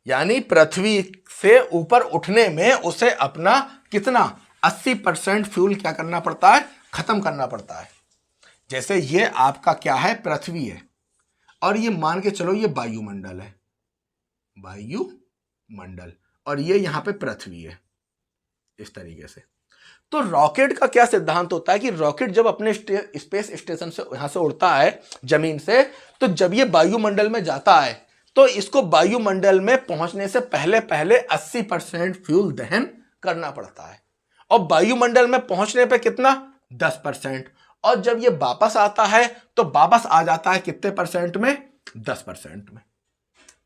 यानी पृथ्वी से ऊपर उठने में उसे अपना कितना 80% फ्यूल क्या करना पड़ता है? खत्म करना पड़ता है। जैसे ये आपका क्या है? पृथ्वी है, और ये मान के चलो ये वायुमंडल है, वायुमंडल, और ये यहां पे पृथ्वी है, इस तरीके से। तो रॉकेट का क्या सिद्धांत होता है कि रॉकेट जब अपने स्पेस स्टेशन से यहां से उड़ता है जमीन से, तो जब ये वायुमंडल में जाता है तो इसको वायुमंडल में पहुंचने से पहले पहले 80% फ्यूल दहन करना पड़ता है, और वायुमंडल में पहुंचने पे कितना, 10%। और जब ये वापस आता है तो वापस आ जाता है कितने परसेंट में, 10% में।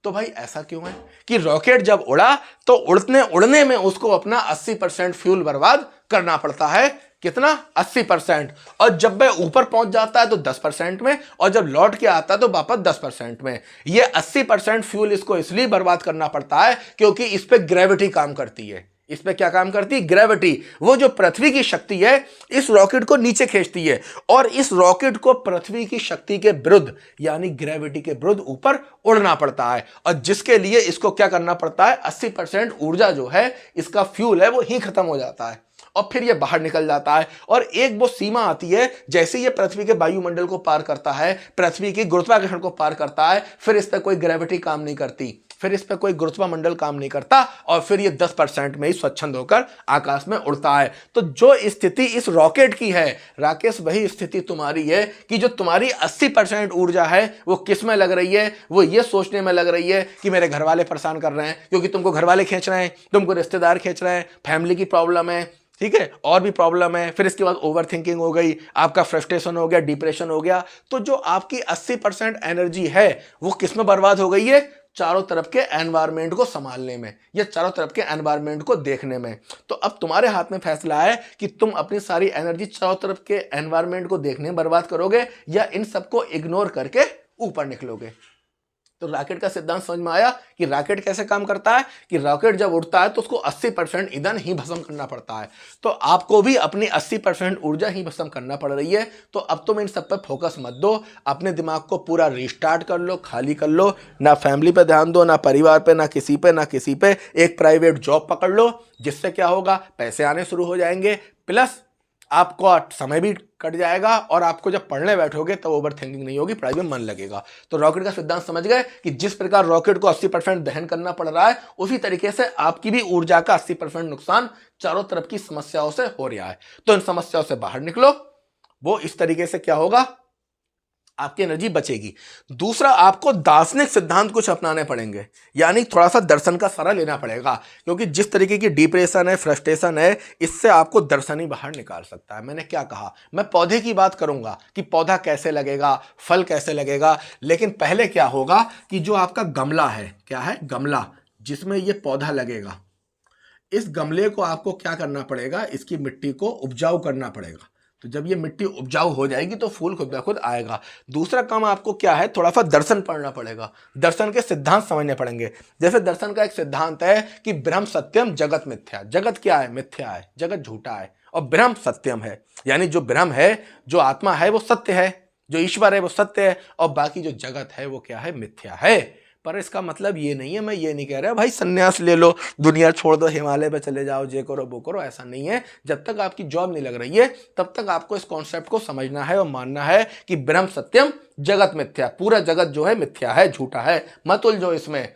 तो भाई ऐसा क्यों है कि रॉकेट जब उड़ा तो उड़ने में उसको अपना 80% फ्यूल बर्बाद करना पड़ता है, कितना, 80%। और जब वह ऊपर पहुंच जाता है तो 10% में, और जब लौट के आता है तो वापस 10% में। ये 80% फ्यूल इसको इसलिए बर्बाद करना पड़ता है क्योंकि इस पे ग्रेविटी काम करती है। इस पे क्या काम करती है, ग्रेविटी। वो जो पृथ्वी की शक्ति है इस रॉकेट को नीचे खींचती है, और इस रॉकेट को पृथ्वी की शक्ति के विरुद्ध यानी ग्रेविटी के विरुद्ध ऊपर उड़ना पड़ता है, और जिसके लिए इसको क्या करना पड़ता है, 80% ऊर्जा जो है इसका फ्यूल है वो ही खत्म हो जाता है, और फिर ये बाहर निकल जाता है। और एक वो सीमा आती है, जैसे ये पृथ्वी के वायुमंडल को पार करता है, पृथ्वी की गुरुत्वाकर्षण को पार करता है, फिर इस पर कोई ग्रेविटी काम नहीं करती, फिर इस पर कोई गुरुत्वामंडल काम नहीं करता, और फिर ये 10% में ही स्वच्छंद होकर आकाश में उड़ता है। तो जो स्थिति इस रॉकेट की है राकेश, वही स्थिति तुम्हारी है कि जो तुम्हारी 80% ऊर्जा है वो किस में लग रही है, वो ये सोचने में लग रही है कि मेरे घर वाले परेशान कर रहे हैं, क्योंकि तुमको घर वाले खींच रहे हैं, तुमको रिश्तेदार खींच रहे हैं, फैमिली की प्रॉब्लम है, ठीक है, और भी प्रॉब्लम है, फिर इसके बाद ओवर थिंकिंग हो गई, आपका फ्रस्ट्रेशन हो गया, डिप्रेशन हो गया। तो जो आपकी 80% एनर्जी है वो किस में बर्बाद हो गई है, चारों तरफ के एनवायरनमेंट को संभालने में, या चारों तरफ के एनवायरनमेंट को देखने में। तो अब तुम्हारे हाथ में फैसला है कि तुम अपनी सारी एनर्जी चारों तरफ के एनवायरनमेंट को देखने में बर्बाद करोगे या इन सबको इग्नोर करके ऊपर निकलोगे। तो रॉकेट का सिद्धांत समझ में आया कि रॉकेट कैसे काम करता है, कि रॉकेट जब उड़ता है तो उसको 80% ईंधन ही भस्म करना पड़ता है। तो आपको भी अपनी 80% ऊर्जा ही भस्म करना पड़ रही है। तो अब तुम इन सब पर फोकस मत दो, अपने दिमाग को पूरा रिस्टार्ट कर लो, खाली कर लो, ना फैमिली पे ध्यान दो, ना परिवार पे, ना किसी पे। एक प्राइवेट जॉब पकड़ लो, जिससे क्या होगा, पैसे आने शुरू हो जाएंगे, प्लस आपको समय भी कट जाएगा, और आपको जब पढ़ने बैठोगे तब ओवर थिंकिंग नहीं होगी, पढ़ाई में मन लगेगा। तो रॉकेट का सिद्धांत समझ गए कि जिस प्रकार रॉकेट को 80% दहन करना पड़ रहा है, उसी तरीके से आपकी भी ऊर्जा का 80% नुकसान चारों तरफ की समस्याओं से हो रहा है। तो इन समस्याओं से बाहर निकलो, वो इस तरीके से क्या होगा, आपकी एनर्जी बचेगी। दूसरा, आपको दार्शनिक सिद्धांत कुछ अपनाने पड़ेंगे, यानी थोड़ा सा दर्शन का सहारा लेना पड़ेगा, क्योंकि जिस तरीके की डिप्रेशन है, फ्रस्ट्रेशन है, इससे आपको दर्शन ही बाहर निकाल सकता है। मैंने क्या कहा, मैं पौधे की बात करूंगा कि पौधा कैसे लगेगा, फल कैसे लगेगा, लेकिन पहले क्या होगा कि जो आपका गमला है, क्या है, गमला जिसमें ये पौधा लगेगा, इस गमले को आपको क्या करना पड़ेगा, इसकी मिट्टी को उपजाऊ करना पड़ेगा। तो जब ये मिट्टी उपजाऊ हो जाएगी तो फूल खुद ब खुद आएगा। दूसरा काम आपको क्या है, थोड़ा सा दर्शन पढ़ना पड़ेगा, दर्शन के सिद्धांत समझने पड़ेंगे। जैसे दर्शन का एक सिद्धांत है कि ब्रह्म सत्यम जगत मिथ्या। जगत क्या है, मिथ्या है, जगत झूठा है, और ब्रह्म सत्यम है, यानी जो ब्रह्म है, जो आत्मा है वो सत्य है, जो ईश्वर है वो सत्य है, और बाकी जो जगत है वो क्या है, मिथ्या है। पर इसका मतलब ये नहीं है, मैं ये नहीं कह रहा भाई संन्यास ले लो, दुनिया छोड़ दो, हिमालय पे चले जाओ, ये करो वो करो, ऐसा नहीं है। जब तक आपकी जॉब नहीं लग रही है तब तक आपको इस कॉन्सेप्ट को समझना है और मानना है कि ब्रह्म सत्यम जगत मिथ्या, पूरा जगत जो है मिथ्या है, झूठा है, मत उलझो इसमें।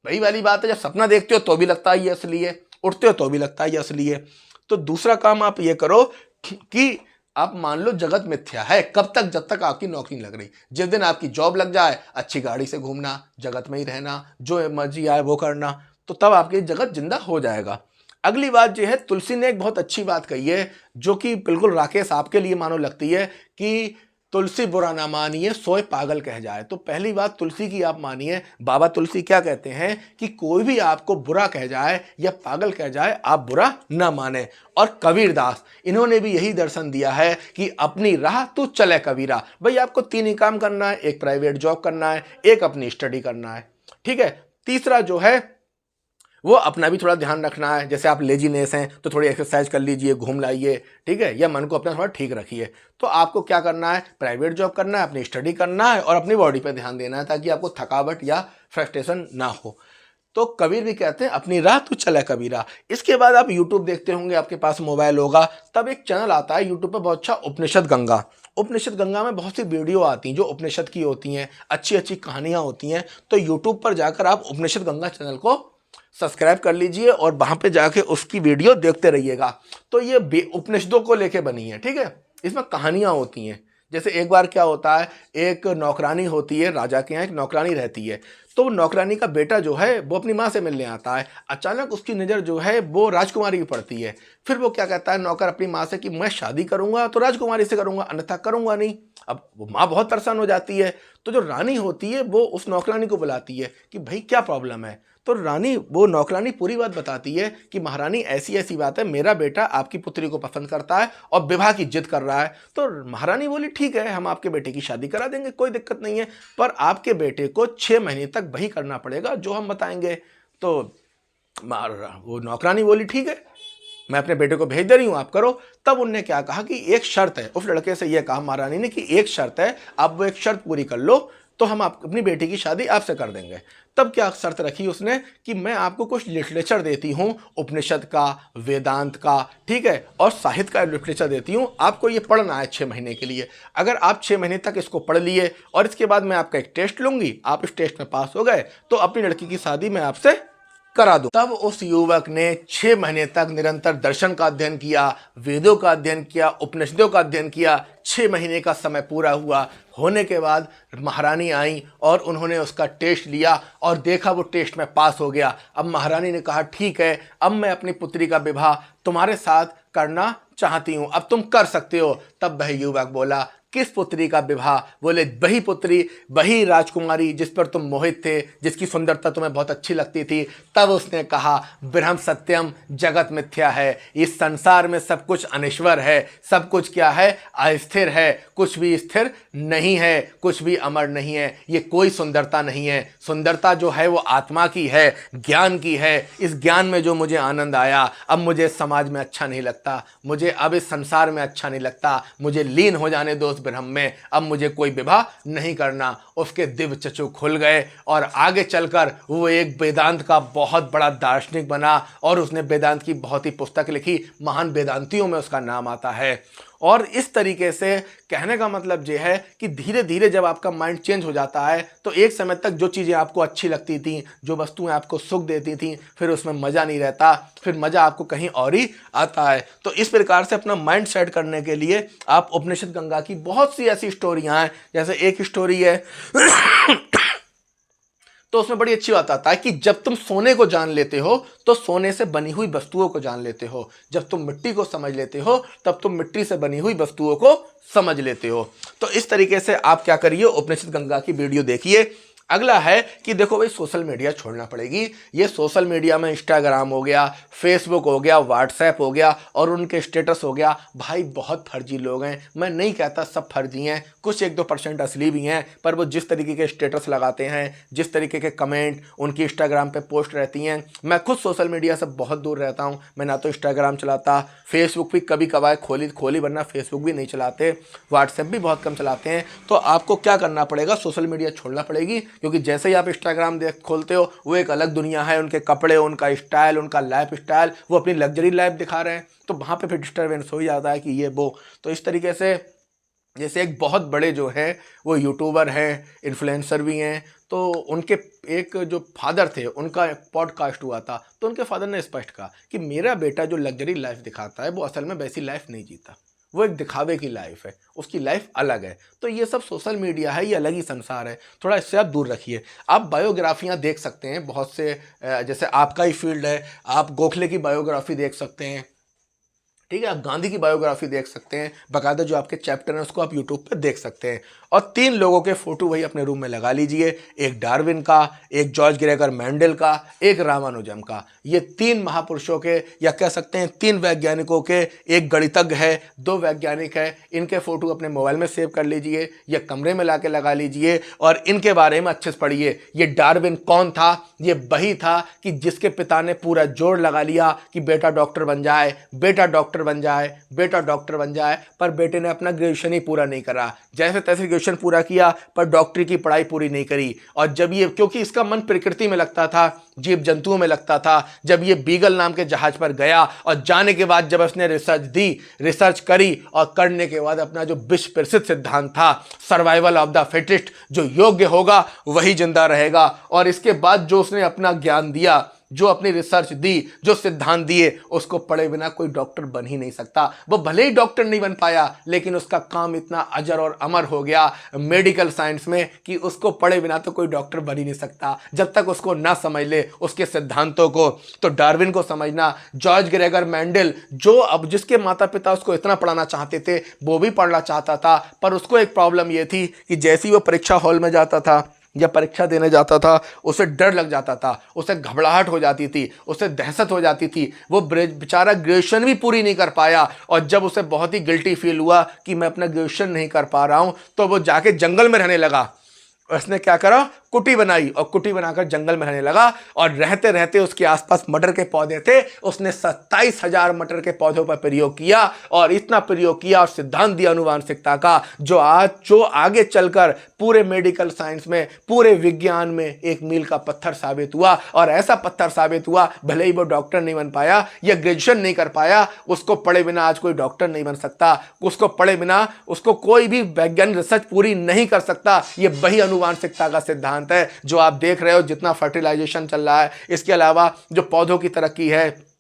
वही वाली बात है, जब सपना देखते हो तो भी लगता है ये असली है, उठते हो तो भी लगता है ये असली है। तो दूसरा काम आप ये करो कि आप मान लो जगत मिथ्या है, कब तक, जब तक आपकी नौकरी लग रही। जिस दिन आपकी जॉब लग जाए, अच्छी गाड़ी से घूमना, जगत में ही रहना, जो मर्जी आए वो करना, तो तब आपकी जगत जिंदा हो जाएगा। अगली बात जो है, तुलसी ने एक बहुत अच्छी बात कही है, जो कि बिल्कुल राकेश आपके लिए मानो लगती है कि तुलसी बुरा ना मानिए सोए पागल कह जाए। तो पहली बात तुलसी की आप मानिए, बाबा तुलसी क्या कहते हैं कि कोई भी आपको बुरा कह जाए या पागल कह जाए, आप बुरा ना माने। और कबीरदास, इन्होंने भी यही दर्शन दिया है कि अपनी राह तू चले कबीरा। भाई आपको 3 ही काम करना है, एक प्राइवेट जॉब करना है, एक अपनी स्टडी करना है, ठीक है। तीसरा जो है वो अपना भी थोड़ा ध्यान रखना है, जैसे आप लेजीनेस हैं तो थोड़ी एक्सरसाइज कर लीजिए, घूम लाइए, ठीक है, या मन को अपना थोड़ा ठीक रखिए। तो आपको क्या करना है, प्राइवेट जॉब करना है, अपनी स्टडी करना है, और अपनी बॉडी पे ध्यान देना है, ताकि आपको थकावट या फ्रस्ट्रेशन ना हो। तो कबीर भी कहते हैं अपनी राह तू चले कबीरा। इसके बाद आप यूट्यूब देखते होंगे, आपके पास मोबाइल होगा, तब एक चैनल आता है यूट्यूब पर बहुत अच्छा, उपनिषद गंगा। उपनिषद गंगा में बहुत सी वीडियो आती हैं जो उपनिषद की होती हैं, अच्छी अच्छी कहानियाँ होती हैं। तो यूट्यूब पर जाकर आप उपनिषद गंगा चैनल को सब्सक्राइब कर लीजिए और वहां पे जाके उसकी वीडियो देखते रहिएगा। तो ये उपनिषदों को लेके बनी है, ठीक है, इसमें कहानियां होती हैं। जैसे एक बार क्या होता है, एक नौकरानी होती है, राजा के यहाँ एक नौकरानी रहती है। तो वो नौकरानी का बेटा जो है वो अपनी माँ से मिलने आता है। अचानक उसकी नज़र जो है वो राजकुमारी की पड़ती है। फिर वो क्या कहता है नौकर अपनी माँ से कि मैं शादी करूँगा तो राजकुमारी से करूँगा, अन्यथा करूँगा नहीं। अब वो माँ बहुत परेशान हो जाती है। तो जो रानी होती है वो उस नौकरानी को बुलाती है कि भाई क्या प्रॉब्लम है। तो वो नौकरानी पूरी बात बताती है कि महारानी ऐसी ऐसी बात है, मेरा बेटा आपकी पुत्री को पसंद करता है और विवाह की जिद कर रहा है। तो महारानी बोली ठीक है, हम आपके बेटे की शादी करा देंगे, कोई दिक्कत नहीं है, पर आपके बेटे को 6 महीने तक वही करना पड़ेगा जो हम बताएंगे। तो वो नौकरानी बोली ठीक है, मैं अपने बेटे को भेज दे रही हूँ, आप करो। तब उनने क्या कहा कि एक शर्त है, उस लड़के से यह कहा महारानी ने कि एक शर्त है, आप वो एक शर्त पूरी कर लो तो हम अपनी बेटी की शादी आपसे कर देंगे। तब क्या शर्त रखी उसने कि मैं आपको कुछ लिटरेचर देती हूँ, उपनिषद का, वेदांत का, ठीक है, और साहित्य का लिटरेचर देती हूँ, आपको ये पढ़ना है 6 महीने के लिए। अगर आप 6 महीने तक इसको पढ़ लिए और इसके बाद मैं आपका एक टेस्ट लूँगी, आप इस टेस्ट में पास हो गए तो अपनी लड़की की शादी मैं आपसे करा दूं। तब उस युवक ने 6 महीने तक निरंतर दर्शन का अध्ययन किया, वेदों का अध्ययन किया, उपनिषदों का अध्ययन किया। 6 महीने का समय पूरा हुआ होने के बाद महारानी आई और उन्होंने उसका टेस्ट लिया और देखा वो टेस्ट में पास हो गया। अब महारानी ने कहा ठीक है, अब मैं अपनी पुत्री का विवाह तुम्हारे साथ करना चाहती हूँ, अब तुम कर सकते हो। तब वह युवक बोला किस पुत्री का विवाह? बोले वही पुत्री, वही राजकुमारी जिस पर तुम मोहित थे, जिसकी सुंदरता तुम्हें बहुत अच्छी लगती थी। तब उसने कहा ब्रह्म सत्यम जगत मिथ्या है, इस संसार में सब कुछ अनश्वर है, सब कुछ क्या है, अस्थिर है, कुछ भी स्थिर नहीं है, कुछ भी अमर नहीं है, ये कोई सुंदरता नहीं है। सुंदरता जो है वो आत्मा की है, ज्ञान की है। इस ज्ञान में जो मुझे आनंद आया, अब मुझे समाज में अच्छा नहीं लगता, मुझे अब इस संसार में अच्छा नहीं लगता, मुझे लीन हो जाने दो ब्रह्म में, अब मुझे कोई विवाह नहीं करना। उसके दिव्य चक्षु खुल गए और आगे चलकर वो एक वेदांत का बहुत बड़ा दार्शनिक बना और उसने वेदांत की बहुत ही पुस्तक लिखी, महान वेदांतियों में उसका नाम आता है। और इस तरीके से कहने का मतलब ये है कि धीरे धीरे जब आपका माइंड चेंज हो जाता है तो एक समय तक जो चीज़ें आपको अच्छी लगती थी, जो वस्तुएं आपको सुख देती थी, फिर उसमें मज़ा नहीं रहता, फिर मज़ा आपको कहीं और ही आता है। तो इस प्रकार से अपना माइंड सेट करने के लिए आप उपनिषद गंगा की बहुत सी ऐसी स्टोरियाँ हैं। जैसे एक स्टोरी है तो उसमें बड़ी अच्छी बात आता है कि जब तुम सोने को जान लेते हो तो सोने से बनी हुई वस्तुओं को जान लेते हो, जब तुम मिट्टी को समझ लेते हो तब तुम मिट्टी से बनी हुई वस्तुओं को समझ लेते हो। तो इस तरीके से आप क्या करिए, उपनिषद गंगा की वीडियो देखिए। अगला है कि देखो भाई सोशल मीडिया छोड़ना पड़ेगी। ये सोशल मीडिया में इंस्टाग्राम हो गया, फेसबुक हो गया, व्हाट्सएप हो गया और उनके स्टेटस हो गया, भाई बहुत फर्जी लोग हैं। मैं नहीं कहता सब फर्जी हैं, कुछ 1-2% असली भी हैं, पर वो जिस तरीके के स्टेटस लगाते हैं, जिस तरीके के कमेंट उनकी इंस्टाग्राम पे पोस्ट रहती हैं। मैं खुद सोशल मीडिया से बहुत दूर रहता हूँ। मैं ना तो इंस्टाग्राम चलाता, फेसबुक भी कभी कभार खोली वरना फेसबुक भी नहीं चलाते, व्हाट्सएप भी बहुत कम चलाते हैं। तो आपको क्या करना पड़ेगा, सोशल मीडिया छोड़ना पड़ेगी, क्योंकि जैसे ही आप इंस्टाग्राम खोलते हो वो एक अलग दुनिया है, उनके कपड़े, उनका स्टाइल, उनका लाइफ स्टाइल, वो अपनी लग्जरी लाइफ दिखा रहे हैं, तो वहाँ पे फिर डिस्टर्बेंस हो ही जाता है कि ये वो। तो इस तरीके से जैसे एक बहुत बड़े जो है वो यूट्यूबर हैं, इन्फ्लुएंसर भी हैं, तो उनके एक जो फादर थे उनका पॉडकास्ट हुआ था, तो उनके फादर ने स्पष्ट कहा कि मेरा बेटा जो लग्जरी लाइफ दिखाता है वो असल में वैसी लाइफ नहीं जीता, वो एक दिखावे की लाइफ है, उसकी लाइफ अलग है। तो ये सब सोशल मीडिया है, ये अलग ही संसार है, थोड़ा इससे आप दूर रखिए। आप बायोग्राफियाँ देख सकते हैं बहुत से, जैसे आपका ही फील्ड है, आप गोखले की बायोग्राफी देख सकते हैं, ठीक है, आप गांधी की बायोग्राफी देख सकते हैं, बाकायदा जो आपके चैप्टर हैं उसको आप यूट्यूब पर देख सकते हैं। और 3 लोगों के फोटो वही अपने रूम में लगा लीजिए, एक डार्विन का, एक जॉर्ज ग्रेगर मेंडल का, एक रामानुजम का। ये 3 महापुरुषों के, या कह सकते हैं 3 वैज्ञानिकों के, एक गणितज्ञ है, 2 वैज्ञानिक है, इनके फोटो अपने मोबाइल में सेव कर लीजिए या कमरे में ला के लगा लीजिए और इनके बारे में अच्छे से पढ़िए। ये डार्विन कौन था? ये वही था कि जिसके पिता ने पूरा जोर लगा लिया कि बेटा डॉक्टर बन जाए, बेटा डॉक्टर बन जाए, बेटा डॉक्टर बन जाए, पर बेटे ने अपना ग्रेजुएशन ही पूरा नहीं करा, जैसे तैसे ग्रेजुएशन पूरा किया पर डॉक्टरी की पढ़ाई पूरी नहीं करी। और जब ये, क्योंकि इसका मन प्रकृति में लगता था, जीव जंतुओं में लगता था, जब ये बीगल नाम के जहाज पर गया और जाने के बाद जब उसने रिसर्च करी और करने के बाद अपना जो विश्व प्रसिद्ध सिद्धांत था सर्वाइवल ऑफ द फिटेस्ट, जो योग्य होगा वही जिंदा रहेगा, और इसके बाद जो उसने अपना ज्ञान दिया, जो अपनी रिसर्च दी, जो सिद्धांत दिए, उसको पढ़े बिना कोई डॉक्टर बन ही नहीं सकता। वो भले ही डॉक्टर नहीं बन पाया, लेकिन उसका काम इतना अजर और अमर हो गया मेडिकल साइंस में कि उसको पढ़े बिना तो कोई डॉक्टर बन ही नहीं सकता जब तक उसको ना समझ ले उसके सिद्धांतों को। तो डार्विन को समझना, जॉर्ज ग्रेगर मेंडल, जो अब जिसके माता पिता उसको इतना पढ़ाना चाहते थे, वो भी पढ़ना चाहता था, पर उसको एक प्रॉब्लम यह थी कि जैसे ही वो परीक्षा हॉल में जाता था या परीक्षा देने जाता था, उसे डर लग जाता था, उसे घबराहट हो जाती थी, उसे दहशत हो जाती थी। वो बेचारा ग्रेजुएशन भी पूरी नहीं कर पाया, और जब उसे बहुत ही गिल्टी फील हुआ कि मैं अपना ग्रेजुएशन नहीं कर पा रहा हूँ, तो वो जाके जंगल में रहने लगा। उसने क्या करा, कुटी बनाई, और कुटी बनाकर जंगल में रहने लगा। और रहते रहते उसके आसपास मटर के पौधे थे, उसने 27,000 मटर के पौधों पर प्रयोग किया, और इतना प्रयोग किया और सिद्धांत दिया अनुवांशिकता का, जो आगे चलकर पूरे मेडिकल साइंस में, पूरे विज्ञान में एक मील का पत्थर साबित हुआ। और ऐसा पत्थर साबित हुआ, भले ही वो डॉक्टर नहीं बन पाया या ग्रेजुएशन नहीं कर पाया, उसको पढ़े बिना आज कोई डॉक्टर नहीं बन सकता, उसको पढ़े बिना उसको कोई भी वैज्ञानिक रिसर्च पूरी नहीं कर सकता। ये वही अनुवांशिकता का सिद्धांत है जो आप देख रहे हो, जितना फर्टिलाइजेशन चल रहा है, इसके अलावा जो पौधों की तरक्की है,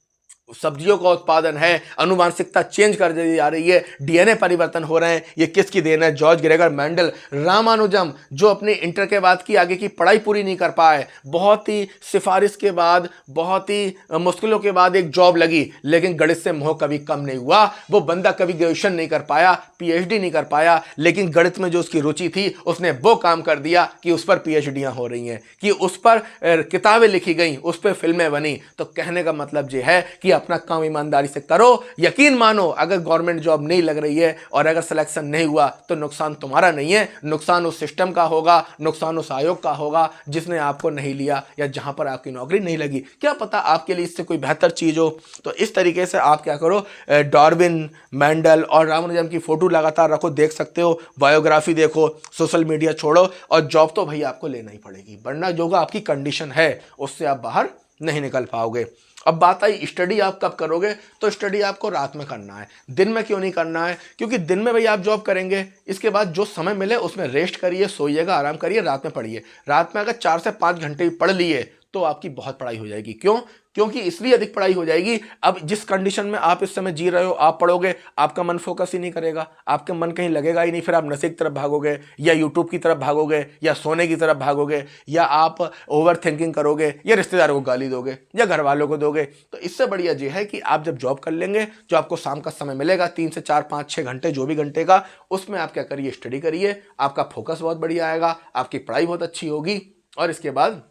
सब्जियों का उत्पादन है, अनुवांशिकता चेंज कर दी जा रही है, डीएनए परिवर्तन हो रहे हैं, ये किसकी देन है? George Gregor Mendel. रामानुजम, जो अपने इंटर के बाद की आगे की पढ़ाई पूरी नहीं कर पाए, बहुत ही सिफारिश के बाद, बहुत ही मुश्किलों के बाद एक जॉब लगी, लेकिन गणित से मोह कभी कम नहीं हुआ। वो बंदा कभी ग्रेजुएशन नहीं कर पाया, पीएचडी नहीं कर पाया, लेकिन गणित में जो उसकी रुचि थी, उसने वो काम कर दिया कि उस पर पीएचडियां हो रही हैं, कि उस पर किताबें लिखी गई, उस पर फिल्में बनी। तो कहने का मतलब ये है कि अपना काम ईमानदारी से करो। यकीन मानो, अगर गवर्नमेंट जॉब नहीं लग रही है और अगर सिलेक्शन नहीं हुआ, तो नुकसान तुम्हारा नहीं है, नुकसान उस सिस्टम का होगा, नुकसान उस आयोग का होगा जिसने आपको नहीं लिया या जहां पर आपकी नौकरी नहीं लगी। क्या पता आपके लिए इससे कोई बेहतर चीज हो। तो इस तरीके से आप क्या करो, डार्विन, मेंडल और रामानुजम की फोटो लगातार रखो, देख सकते हो, बायोग्राफी देखो, सोशल मीडिया छोड़ो, और जॉब तो भाई आपको लेना ही पड़ेगी, वरना जो आपकी कंडीशन है उससे आप बाहर नहीं निकल पाओगे। अब बात आई स्टडी आप कब करोगे, तो स्टडी आपको रात में करना है। दिन में क्यों नहीं करना है? क्योंकि दिन में भाई आप जॉब करेंगे, इसके बाद जो समय मिले उसमें रेस्ट करिए, सोइएगा, आराम करिए, रात में पढ़िए। रात में अगर 4 से 5 घंटे पढ़ लिए तो आपकी बहुत पढ़ाई हो जाएगी। क्यों? क्योंकि इसलिए अधिक पढ़ाई हो जाएगी, अब जिस कंडीशन में आप इस समय जी रहे हो, आप पढ़ोगे, आपका मन फोकस ही नहीं करेगा, आपका मन कहीं लगेगा ही नहीं, फिर आप नशे की तरफ भागोगे, या यूट्यूब की तरफ भागोगे, या सोने की तरफ भागोगे, या आप ओवर थिंकिंग करोगे, या रिश्तेदारों को गाली दोगे, या घर वालों को दोगे। तो इससे बढ़िया ये है कि आप जब जॉब कर लेंगे, जो आपको शाम का समय मिलेगा 3 से 4, 5, 6 घंटे, जो भी घंटे का, उसमें आप क्या करिए, स्टडी करिए, आपका फोकस बहुत बढ़िया आएगा, आपकी पढ़ाई बहुत अच्छी होगी, और इसके बाद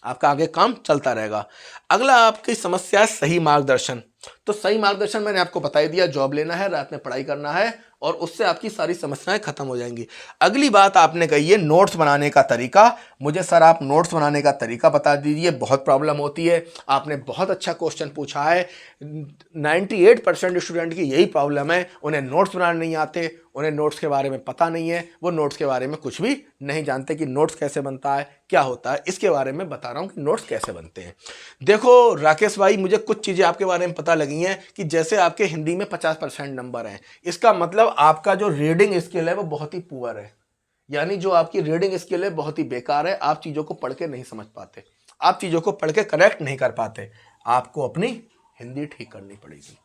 आपका आगे काम चलता रहेगा। अगला आपकी समस्या है सही मार्गदर्शन। तो सही मार्गदर्शन मैंने आपको बता ही दिया, जॉब लेना है, रात में पढ़ाई करना है, और उससे आपकी सारी समस्याएं खत्म हो जाएंगी। अगली बात आपने कही है नोट्स बनाने का तरीका। मुझे सर आप नोट्स बनाने का तरीका बता दीजिए, बहुत प्रॉब्लम होती है। आपने बहुत अच्छा क्वेश्चन पूछा है। 98% स्टूडेंट की यही प्रॉब्लम है, उन्हें नोट्स बनाने नहीं आते, उन्हें नोट्स के बारे में पता नहीं है, वो नोट्स के बारे में कुछ भी नहीं जानते कि नोट्स कैसे बनता है, क्या होता है। इसके बारे में बता रहा हूँ कि नोट्स कैसे बनते हैं। देखो राकेश भाई, मुझे कुछ चीज़ें आपके बारे में पता लगी हैं कि जैसे आपके हिंदी में 50% नंबर हैं, इसका मतलब आपका जो रीडिंग स्किल है वो बहुत ही पुअर है, यानी जो आपकी रीडिंग स्किल है बहुत ही बेकार है। आप चीज़ों को पढ़ के नहीं समझ पाते, आप चीज़ों को पढ़ के करेक्ट नहीं कर पाते। आपको अपनी हिंदी ठीक करनी पड़ेगी,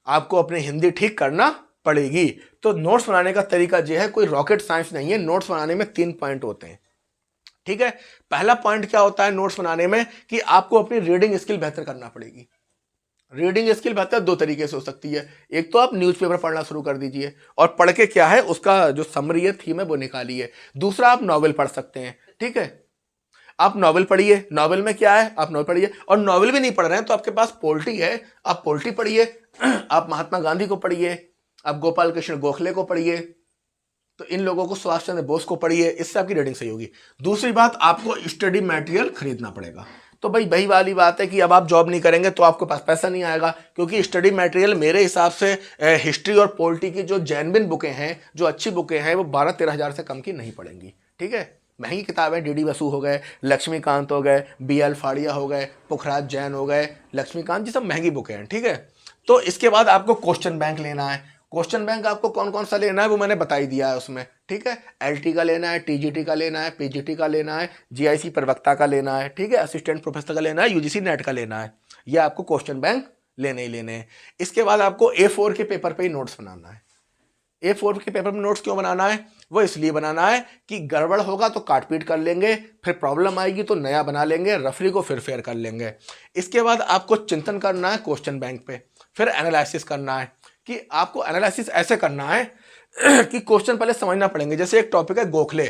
आपको अपनी हिंदी ठीक करना पड़ेगी। तो नोट्स बनाने का तरीका जो है कोई रॉकेट साइंस नहीं है। नोट्स बनाने में 3 पॉइंट होते हैं, ठीक है। पहला पॉइंट क्या होता है नोट्स बनाने में, कि आपको अपनी रीडिंग स्किल बेहतर करना पड़ेगी। रीडिंग स्किल बेहतर 2 तरीके से हो सकती है। एक तो आप न्यूज़पेपर पढ़ना शुरू कर दीजिए, और पढ़ के क्या है उसका जो समरी है, थीम है, वो निकालिए। दूसरा आप नॉवेल पढ़ सकते हैं, ठीक है। आप नॉवेल पढ़िए, नॉवेल में क्या है, आप नॉवेल पढ़िए। और नॉवेल भी नहीं पढ़ रहे हैं तो आपके पास पोल्ट्री है, आप पोल्ट्री पढ़िए। आप महात्मा गांधी को पढ़िए, आप गोपाल कृष्ण गोखले को पढ़िए, तो इन लोगों को, सुभाष चंद्र बोस को पढ़िए, इससे आपकी रीडिंग सही होगी। दूसरी बात, आपको स्टडी मटेरियल खरीदना पड़ेगा। तो भाई वही वाली बात है कि अब आप जॉब नहीं करेंगे तो आपके पास पैसा नहीं आएगा, क्योंकि स्टडी मटेरियल मेरे हिसाब से हिस्ट्री और पॉलिटी की जो जेन्युइन बुकें हैं, जो अच्छी बुकें हैं, वो 12-13 हज़ार से कम की नहीं पड़ेंगी, ठीक है। महंगी किताबें डी डी बसु हो गए, लक्ष्मीकांत हो गए, BL फाड़िया हो गए, पुखराज जैन हो गए, लक्ष्मीकांत जी, सब महंगी बुकें हैं, ठीक है। तो इसके बाद आपको क्वेश्चन बैंक लेना है। क्वेश्चन बैंक आपको कौन कौन सा लेना है वो मैंने बता ही दिया है उसमें, ठीक है। एलटी का लेना है, टीजीटी का लेना है, पीजीटी का लेना है, जीआईसी प्रवक्ता का लेना है, ठीक है, असिस्टेंट प्रोफेसर का लेना है, यूजीसी नेट का लेना है। ये आपको क्वेश्चन बैंक लेने ही लेने हैं। इसके बाद आपको A4 के पेपर पे ही नोट्स बनाना है। A4 के पेपर में नोट्स क्यों बनाना है? वो इसलिए बनाना है कि गड़बड़ होगा तो काट पीट कर लेंगे, फिर प्रॉब्लम आएगी तो नया बना लेंगे, रफली को फिर फेयर कर लेंगे। इसके बाद आपको चिंतन करना है क्वेश्चन बैंक पे, फिर एनालिसिस करना है कि आपको एनालिसिस ऐसे करना है कि क्वेश्चन पहले समझना पड़ेंगे। जैसे एक टॉपिक है गोखले,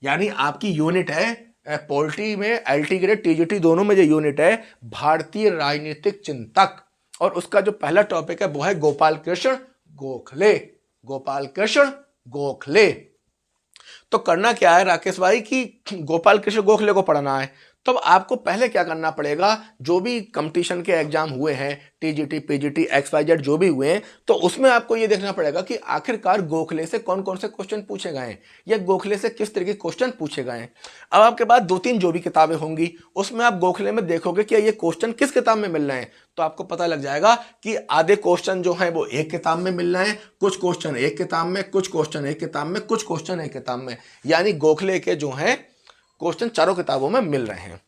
यानी आपकी यूनिट है पॉलिटी में, एलटी ग्रेड टीजीटी दोनों में जो यूनिट है भारतीय राजनीतिक चिंतक, और उसका जो पहला टॉपिक है वो है गोपाल कृष्ण गोखले। गोपाल कृष्ण गोखले। तो करना क्या है राकेश भाई कि गोपाल कृष्ण गोखले को पढ़ना है। तब आपको पहले क्या करना पड़ेगा, जो भी कंपटीशन के एग्जाम हुए हैं, टीजीटी पीजीटी XYZ जो भी हुए हैं, तो उसमें आपको ये देखना पड़ेगा कि आखिरकार गोखले से कौन कौन से क्वेश्चन पूछे गए हैं या गोखले से किस तरह के क्वेश्चन पूछे गए हैं। अब आपके पास 2-3 जो भी किताबें होंगी उसमें आप गोखले में देखोगे कि ये क्वेश्चन किस किताब में मिल रहे हैं, तो आपको पता लग जाएगा कि आधे क्वेश्चन जो है वो एक किताब में मिल रहे हैं, कुछ क्वेश्चन एक किताब में, कुछ क्वेश्चन एक किताब में, कुछ क्वेश्चन एक किताब में, यानी गोखले के जो है क्वेश्चन चारों किताबों में मिल रहे हैं।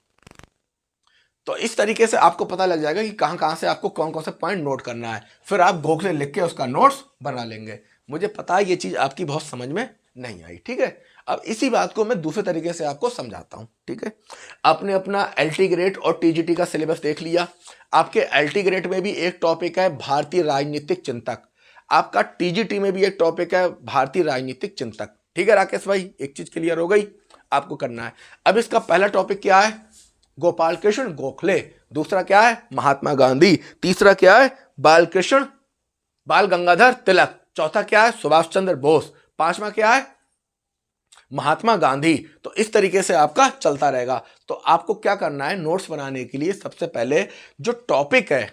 तो इस तरीके से आपको पता लग जाएगा कि कहां कहां से आपको कौन कौन से पॉइंट नोट करना है, फिर आप गोखले लिख के उसका नोट्स बना लेंगे। मुझे पता है ये चीज आपकी बहुत समझ में नहीं आई, ठीक है। अब इसी बात को मैं दूसरे तरीके से आपको समझाता हूं, ठीक है। आपने अपना एलटी ग्रेड और टीजीटी का सिलेबस देख लिया। आपके एलटी ग्रेड में भी एक टॉपिक है भारतीय राजनीतिक चिंतक, आपका टीजीटी में भी एक टॉपिक है भारतीय राजनीतिक चिंतक, ठीक है राकेश भाई। एक चीज क्लियर हो गई, आपको करना है। अब इसका पहला टॉपिक क्या है, गोपाल कृष्ण गोखले। दूसरा क्या है, महात्मा गांधी। तीसरा क्या है, बाल गंगाधर तिलक। चौथा क्या है, सुभाष चंद्र बोस। पांचवा क्या है, महात्मा गांधी। तो इस तरीके से आपका चलता रहेगा। तो आपको क्या करना है, नोट्स बनाने के लिए सबसे पहले जो टॉपिक है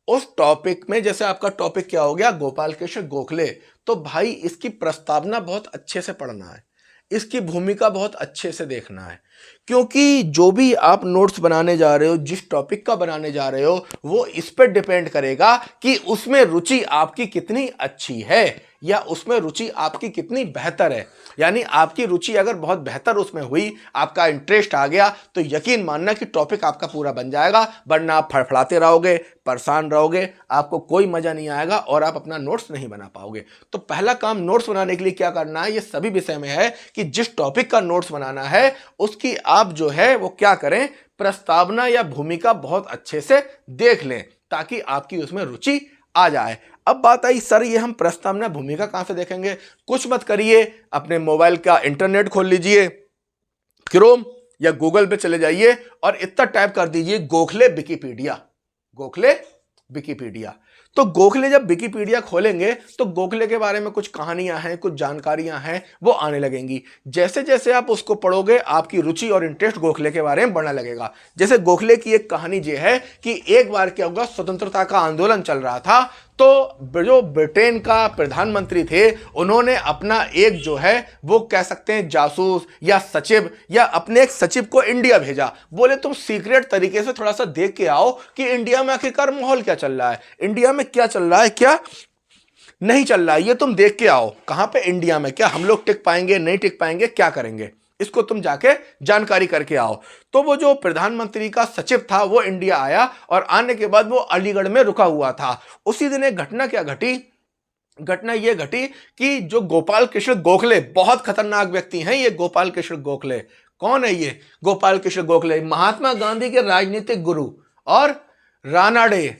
उस टॉपिक में, जैसे आपका टॉपिक क्या हो गया, गोपाल कृष्ण गोखले, तो भाई इसकी प्रस्तावना बहुत अच्छे से पढ़ना है, इसकी भूमिका बहुत अच्छे से देखना है, क्योंकि जो भी आप नोट्स बनाने जा रहे हो, जिस टॉपिक का बनाने जा रहे हो, वो इस पर डिपेंड करेगा कि उसमें रुचि आपकी कितनी अच्छी है या उसमें रुचि आपकी कितनी बेहतर है। यानी आपकी रुचि अगर बहुत बेहतर उसमें हुई, आपका इंटरेस्ट आ गया, तो यकीन मानना कि टॉपिक आपका पूरा बन जाएगा, वरना आप फड़फड़ाते रहोगे, परेशान रहोगे, आपको कोई मजा नहीं आएगा और आप अपना नोट्स नहीं बना पाओगे। तो पहला काम नोट्स बनाने के लिए क्या करना है, ये सभी विषय में है कि जिस टॉपिक का नोट्स बनाना है उसकी आप जो है वो क्या करें, प्रस्तावना या भूमिका बहुत अच्छे से देख लें, ताकि आपकी उसमें रुचि आ जाए। अब बात आई, सर ये हम प्रस्तावना भूमिका कहां से देखेंगे? कुछ मत करिए, अपने मोबाइल का इंटरनेट खोल लीजिए, क्रोम या गूगल पे चले जाइए और इतना टाइप कर दीजिए गोखले विकिपीडिया, गोखले विकिपीडिया। तो गोखले जब विकिपीडिया खोलेंगे तो गोखले के बारे में कुछ कहानियां हैं, कुछ जानकारियां हैं, वो आने लगेंगी। जैसे जैसे आप उसको पढ़ोगे आपकी रुचि और इंटरेस्ट गोखले के बारे में बढ़ने लगेगा। जैसे गोखले की एक कहानी ये है कि एक बार क्या होगा, स्वतंत्रता का आंदोलन चल रहा था, तो जो ब्रिटेन का प्रधानमंत्री थे उन्होंने अपना एक जो है वो कह सकते हैं जासूस या सचिव या अपने एक सचिव को इंडिया भेजा। बोले तुम सीक्रेट तरीके से थोड़ा सा देख के आओ कि इंडिया में आखिरकार माहौल क्या चल रहा है, इंडिया में क्या चल रहा है, क्या नहीं चल रहा है, ये तुम देख के आओ। कहां पे, इंडिया में। क्या हम लोग टिक पाएंगे, नहीं टिक पाएंगे, क्या करेंगे, इसको तुम जाके जानकारी करके आओ। तो वो जो प्रधानमंत्री का सचिव था वो इंडिया आया और आने के बाद वो अलीगढ़ में रुका हुआ था। उसी दिन एक घटना क्या घटी, घटना ये घटी कि जो गोपाल कृष्ण गोखले, बहुत खतरनाक व्यक्ति हैं ये गोपाल कृष्ण गोखले। कौन है ये गोपाल कृष्ण गोखले? महात्मा गांधी के राजनीतिक गुरु और रानाडे,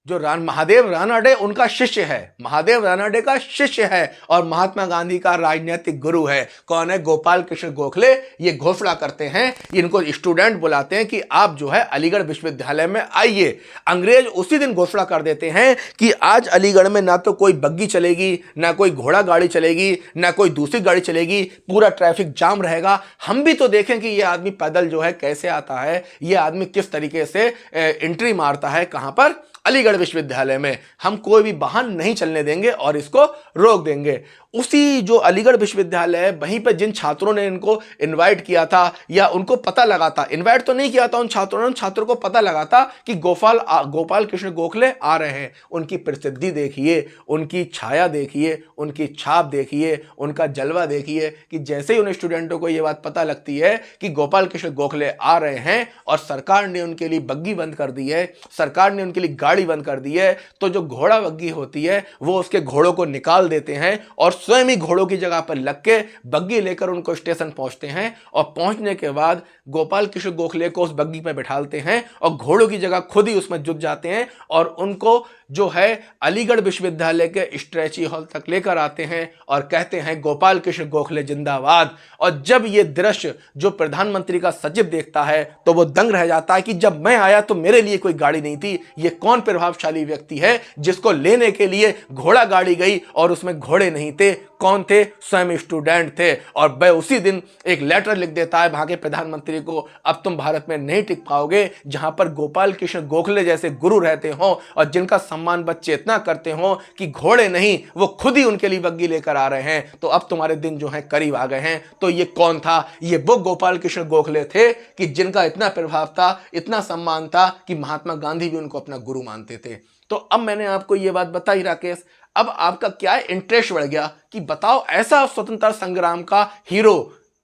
जो महादेव रानाडे उनका शिष्य है, महादेव रानाडे का शिष्य है और महात्मा गांधी का राजनीतिक गुरु है। कौन है? गोपाल कृष्ण गोखले। ये घोषणा करते हैं, इनको स्टूडेंट बुलाते हैं कि आप जो है अलीगढ़ विश्वविद्यालय में आइए। अंग्रेज उसी दिन घोषणा कर देते हैं कि आज अलीगढ़ में ना तो कोई बग्गी चलेगी, ना कोई घोड़ा गाड़ी चलेगी, ना कोई दूसरी गाड़ी चलेगी, पूरा ट्रैफिक जाम रहेगा। हम भी तो देखें कि ये आदमी पैदल जो है कैसे आता है, ये आदमी किस तरीके से एंट्री मारता है, कहां पर, अलीगढ़ विश्वविद्यालय में। हम कोई भी वाहन नहीं चलने देंगे और इसको रोक देंगे। उसी जो अलीगढ़ विश्वविद्यालय है वहीं पर जिन छात्रों ने इनको इनवाइट किया था या उनको पता लगा था, इनवाइट तो नहीं किया था उन छात्रों को पता लगा था कि गोपाल कृष्ण गोखले आ रहे हैं। उनकी प्रसिद्धि देखिए, उनकी छाया देखिए, उनकी छाप देखिए, उनका जलवा देखिए कि जैसे ही उन स्टूडेंटों को यह बात पता लगती है कि गोपाल कृष्ण गोखले आ रहे हैं और सरकार ने उनके लिए बग्गी बंद कर दी है, सरकार ने उनके लिए गाड़ी बंद कर दी है, तो जो घोड़ा बग्गी होती है वो उसके घोड़ों को निकाल देते हैं और स्वयं ही घोड़ों की जगह पर लग के बग्गी लेकर उनको स्टेशन पहुंचते हैं और पहुंचने के बाद गोपाल कृष्ण गोखले को उस बग्गी पर बैठालते हैं और घोड़ों की जगह खुद ही उसमें जुट जाते हैं और उनको जो है अलीगढ़ विश्वविद्यालय के स्ट्रेची हॉल तक लेकर आते हैं और कहते हैं गोपाल कृष्ण गोखले जिंदाबाद। और जब ये दृश्य जो प्रधानमंत्री का सचिव देखता है तो वो दंग रह जाता है कि जब मैं आया तो मेरे लिए कोई गाड़ी नहीं थी, ये कौन प्रभावशाली व्यक्ति है जिसको लेने के लिए घोड़ा गाड़ी गई और उसमें घोड़े नहीं थे। कौन थे? स्वयं स्टूडेंट थे। और वह उसी दिन एक लेटर लिख देता है वहां के प्रधानमंत्री को, अब तुम भारत में नहीं टिक पाओगे जहां पर गोपाल कृष्ण गोखले जैसे गुरु रहते हो और जिनका सम्मान बच्चे इतना करते हो कि घोड़े नहीं वो खुद ही उनके लिए बग्गी लेकर आ रहे हैं, तो अब तुम्हारे दिन जो है करीब आ गए हैं। तो ये कौन था? ये वो गोपाल कृष्ण गोखले थे कि जिनका इतना प्रभाव था, इतना सम्मान था कि महात्मा गांधी भी उनको अपना गुरु मानते थे। तो अब मैंने आपको ये बात बताई राकेश, अब आपका क्या इंटरेस्ट बढ़ गया कि बताओ ऐसा स्वतंत्रता संग्राम का हीरो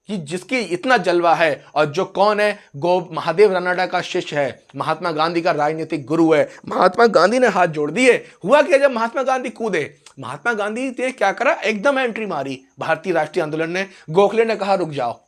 कि जिसकी इतना जलवा है और जो कौन है, महादेव रानडा का शिष्य है, महात्मा गांधी का राजनीतिक गुरु है। महात्मा गांधी ने हाथ जोड़ दिए। हुआ क्या जब महात्मा गांधी कूदे, महात्मा गांधी ने क्या करा, एकदम एंट्री मारी भारतीय राष्ट्रीय आंदोलन ने। गोखले ने कहा रुक जाओ,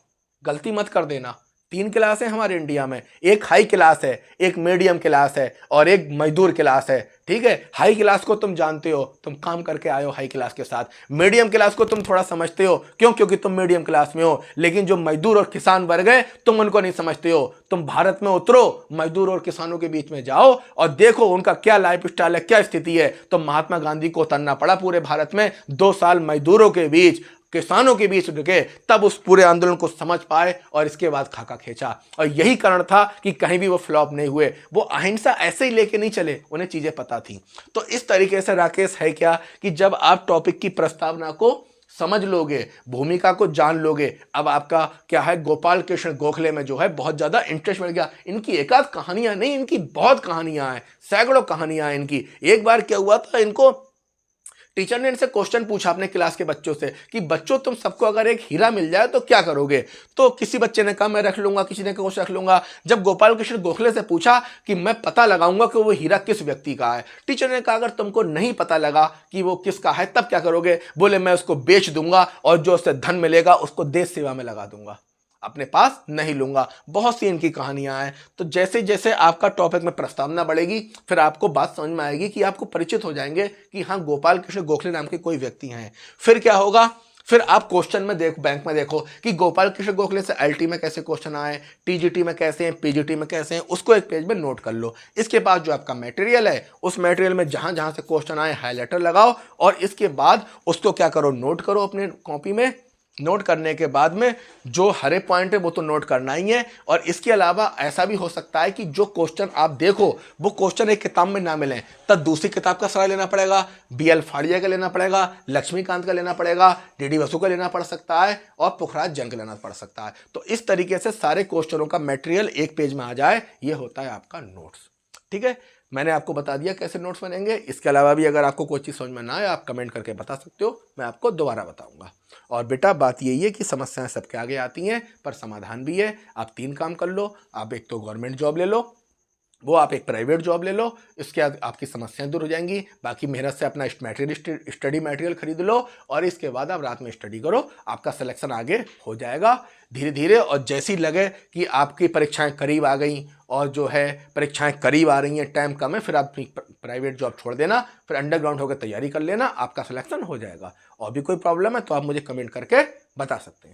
गलती मत कर देना। 3 क्लास है हमारे इंडिया में, एक हाई क्लास है, एक मीडियम क्लास है और एक मजदूर क्लास है। ठीक है, हाई क्लास को तुम जानते हो, तुम काम करके आए हो हाई क्लास के साथ। मीडियम क्लास को तुम थोड़ा समझते हो, क्यों? क्योंकि तुम मीडियम क्लास में हो। लेकिन जो मजदूर और किसान वर्ग है तुम उनको नहीं समझते हो। तुम भारत में उतरो, मजदूर और किसानों के बीच में जाओ और देखो उनका क्या लाइफ स्टाइल है, क्या स्थिति है। तो महात्मा गांधी को उतरना पड़ा पूरे भारत में, 2 साल मजदूरों के बीच, किसानों के बीच रुके, तब उस पूरे आंदोलन को समझ पाए और इसके बाद खाका खींचा। और यही कारण था कि कहीं भी वो फ्लॉप नहीं हुए। वो अहिंसा ऐसे ही लेके नहीं चले, उन्हें चीजें पता थी। तो इस तरीके से राकेश है क्या कि जब आप टॉपिक की प्रस्तावना को समझ लोगे, भूमिका को जान लोगे, अब आपका क्या है, गोपाल कृष्ण गोखले में जो है बहुत ज्यादा इंटरेस्ट बढ़ गया। इनकी एक आध कहानियां नहीं, इनकी बहुत कहानियां हैं, सैकड़ों कहानियां हैं इनकी। एक बार क्या हुआ था, इनको टीचर ने इनसे क्वेश्चन पूछा अपने क्लास के बच्चों से कि बच्चों तुम सबको अगर एक हीरा मिल जाए तो क्या करोगे? तो किसी बच्चे ने कहा मैं रख लूंगा, किसी ने कहा कुछ रख लूंगा। जब गोपाल कृष्ण गोखले से पूछा कि मैं पता लगाऊंगा कि वो हीरा किस व्यक्ति का है, टीचर ने कहा अगर तुमको नहीं पता लगा कि वो किसका है तब क्या करोगे? बोले मैं उसको बेच दूंगा और जो उससे धन मिलेगा उसको देश सेवा में लगा दूंगा, अपने पास नहीं लूंगा। बहुत सी इनकी कहानियां हैं। तो जैसे जैसे आपका टॉपिक में प्रस्तावना बढ़ेगी फिर आपको बात समझ में आएगी कि आपको परिचित हो जाएंगे कि हाँ गोपाल कृष्ण गोखले नाम के कोई व्यक्ति हैं। फिर क्या होगा, फिर आप क्वेश्चन में देखो, बैंक में देखो कि गोपाल कृष्ण गोखले से एलटी में कैसे क्वेश्चन आए, टीजीटी में कैसे हैं, पीजीटी में कैसे हैं, उसको एक पेज में नोट कर लो। इसके बाद जो आपका मटेरियल है उस मटेरियल में जहां जहां से क्वेश्चन आए हाईलाइटर लगाओ और इसके बाद उसको क्या करो, नोट करो अपने कॉपी में। नोट करने के बाद में जो हरे पॉइंट है वो तो नोट करना ही है। और इसके अलावा ऐसा भी हो सकता है कि जो क्वेश्चन आप देखो वो क्वेश्चन एक किताब में ना मिले, तब दूसरी किताब का सहारा लेना पड़ेगा, BL फाड़िया का लेना पड़ेगा, लक्ष्मीकांत का लेना पड़ेगा, DD बसु का लेना पड़ सकता है और पुखराज जंग लेना पड़ सकता है। तो इस तरीके से सारे क्वेश्चनों का मटेरियल एक पेज में आ जाए, ये होता है आपका नोट्स। ठीक है, मैंने आपको बता दिया कैसे नोट्स बनेंगे। इसके अलावा भी अगर आपको कोई चीज़ समझ में ना आए आप कमेंट करके बता सकते हो, मैं आपको दोबारा बताऊंगा। और बेटा बात यही है कि समस्याएं सबके आगे आती हैं पर समाधान भी है। आप 3 काम कर लो, आप एक तो गवर्नमेंट जॉब ले लो, वो आप एक प्राइवेट जॉब ले लो, इसके बाद आपकी समस्याएं दूर हो जाएंगी। बाकी मेहनत से अपना स्टडी मटेरियल खरीद लो और इसके बाद आप रात में स्टडी करो, आपका सिलेक्शन आगे हो जाएगा धीरे धीरे। और जैसी लगे कि आपकी परीक्षाएं करीब आ गई और जो है परीक्षाएं करीब आ रही हैं, टाइम कम है, फिर आप प्राइवेट जॉब छोड़ देना, फिर अंडरग्राउंड होकर तैयारी कर लेना, आपका सिलेक्शन हो जाएगा। और भी कोई प्रॉब्लम है तो आप मुझे कमेंट करके बता सकते हैं।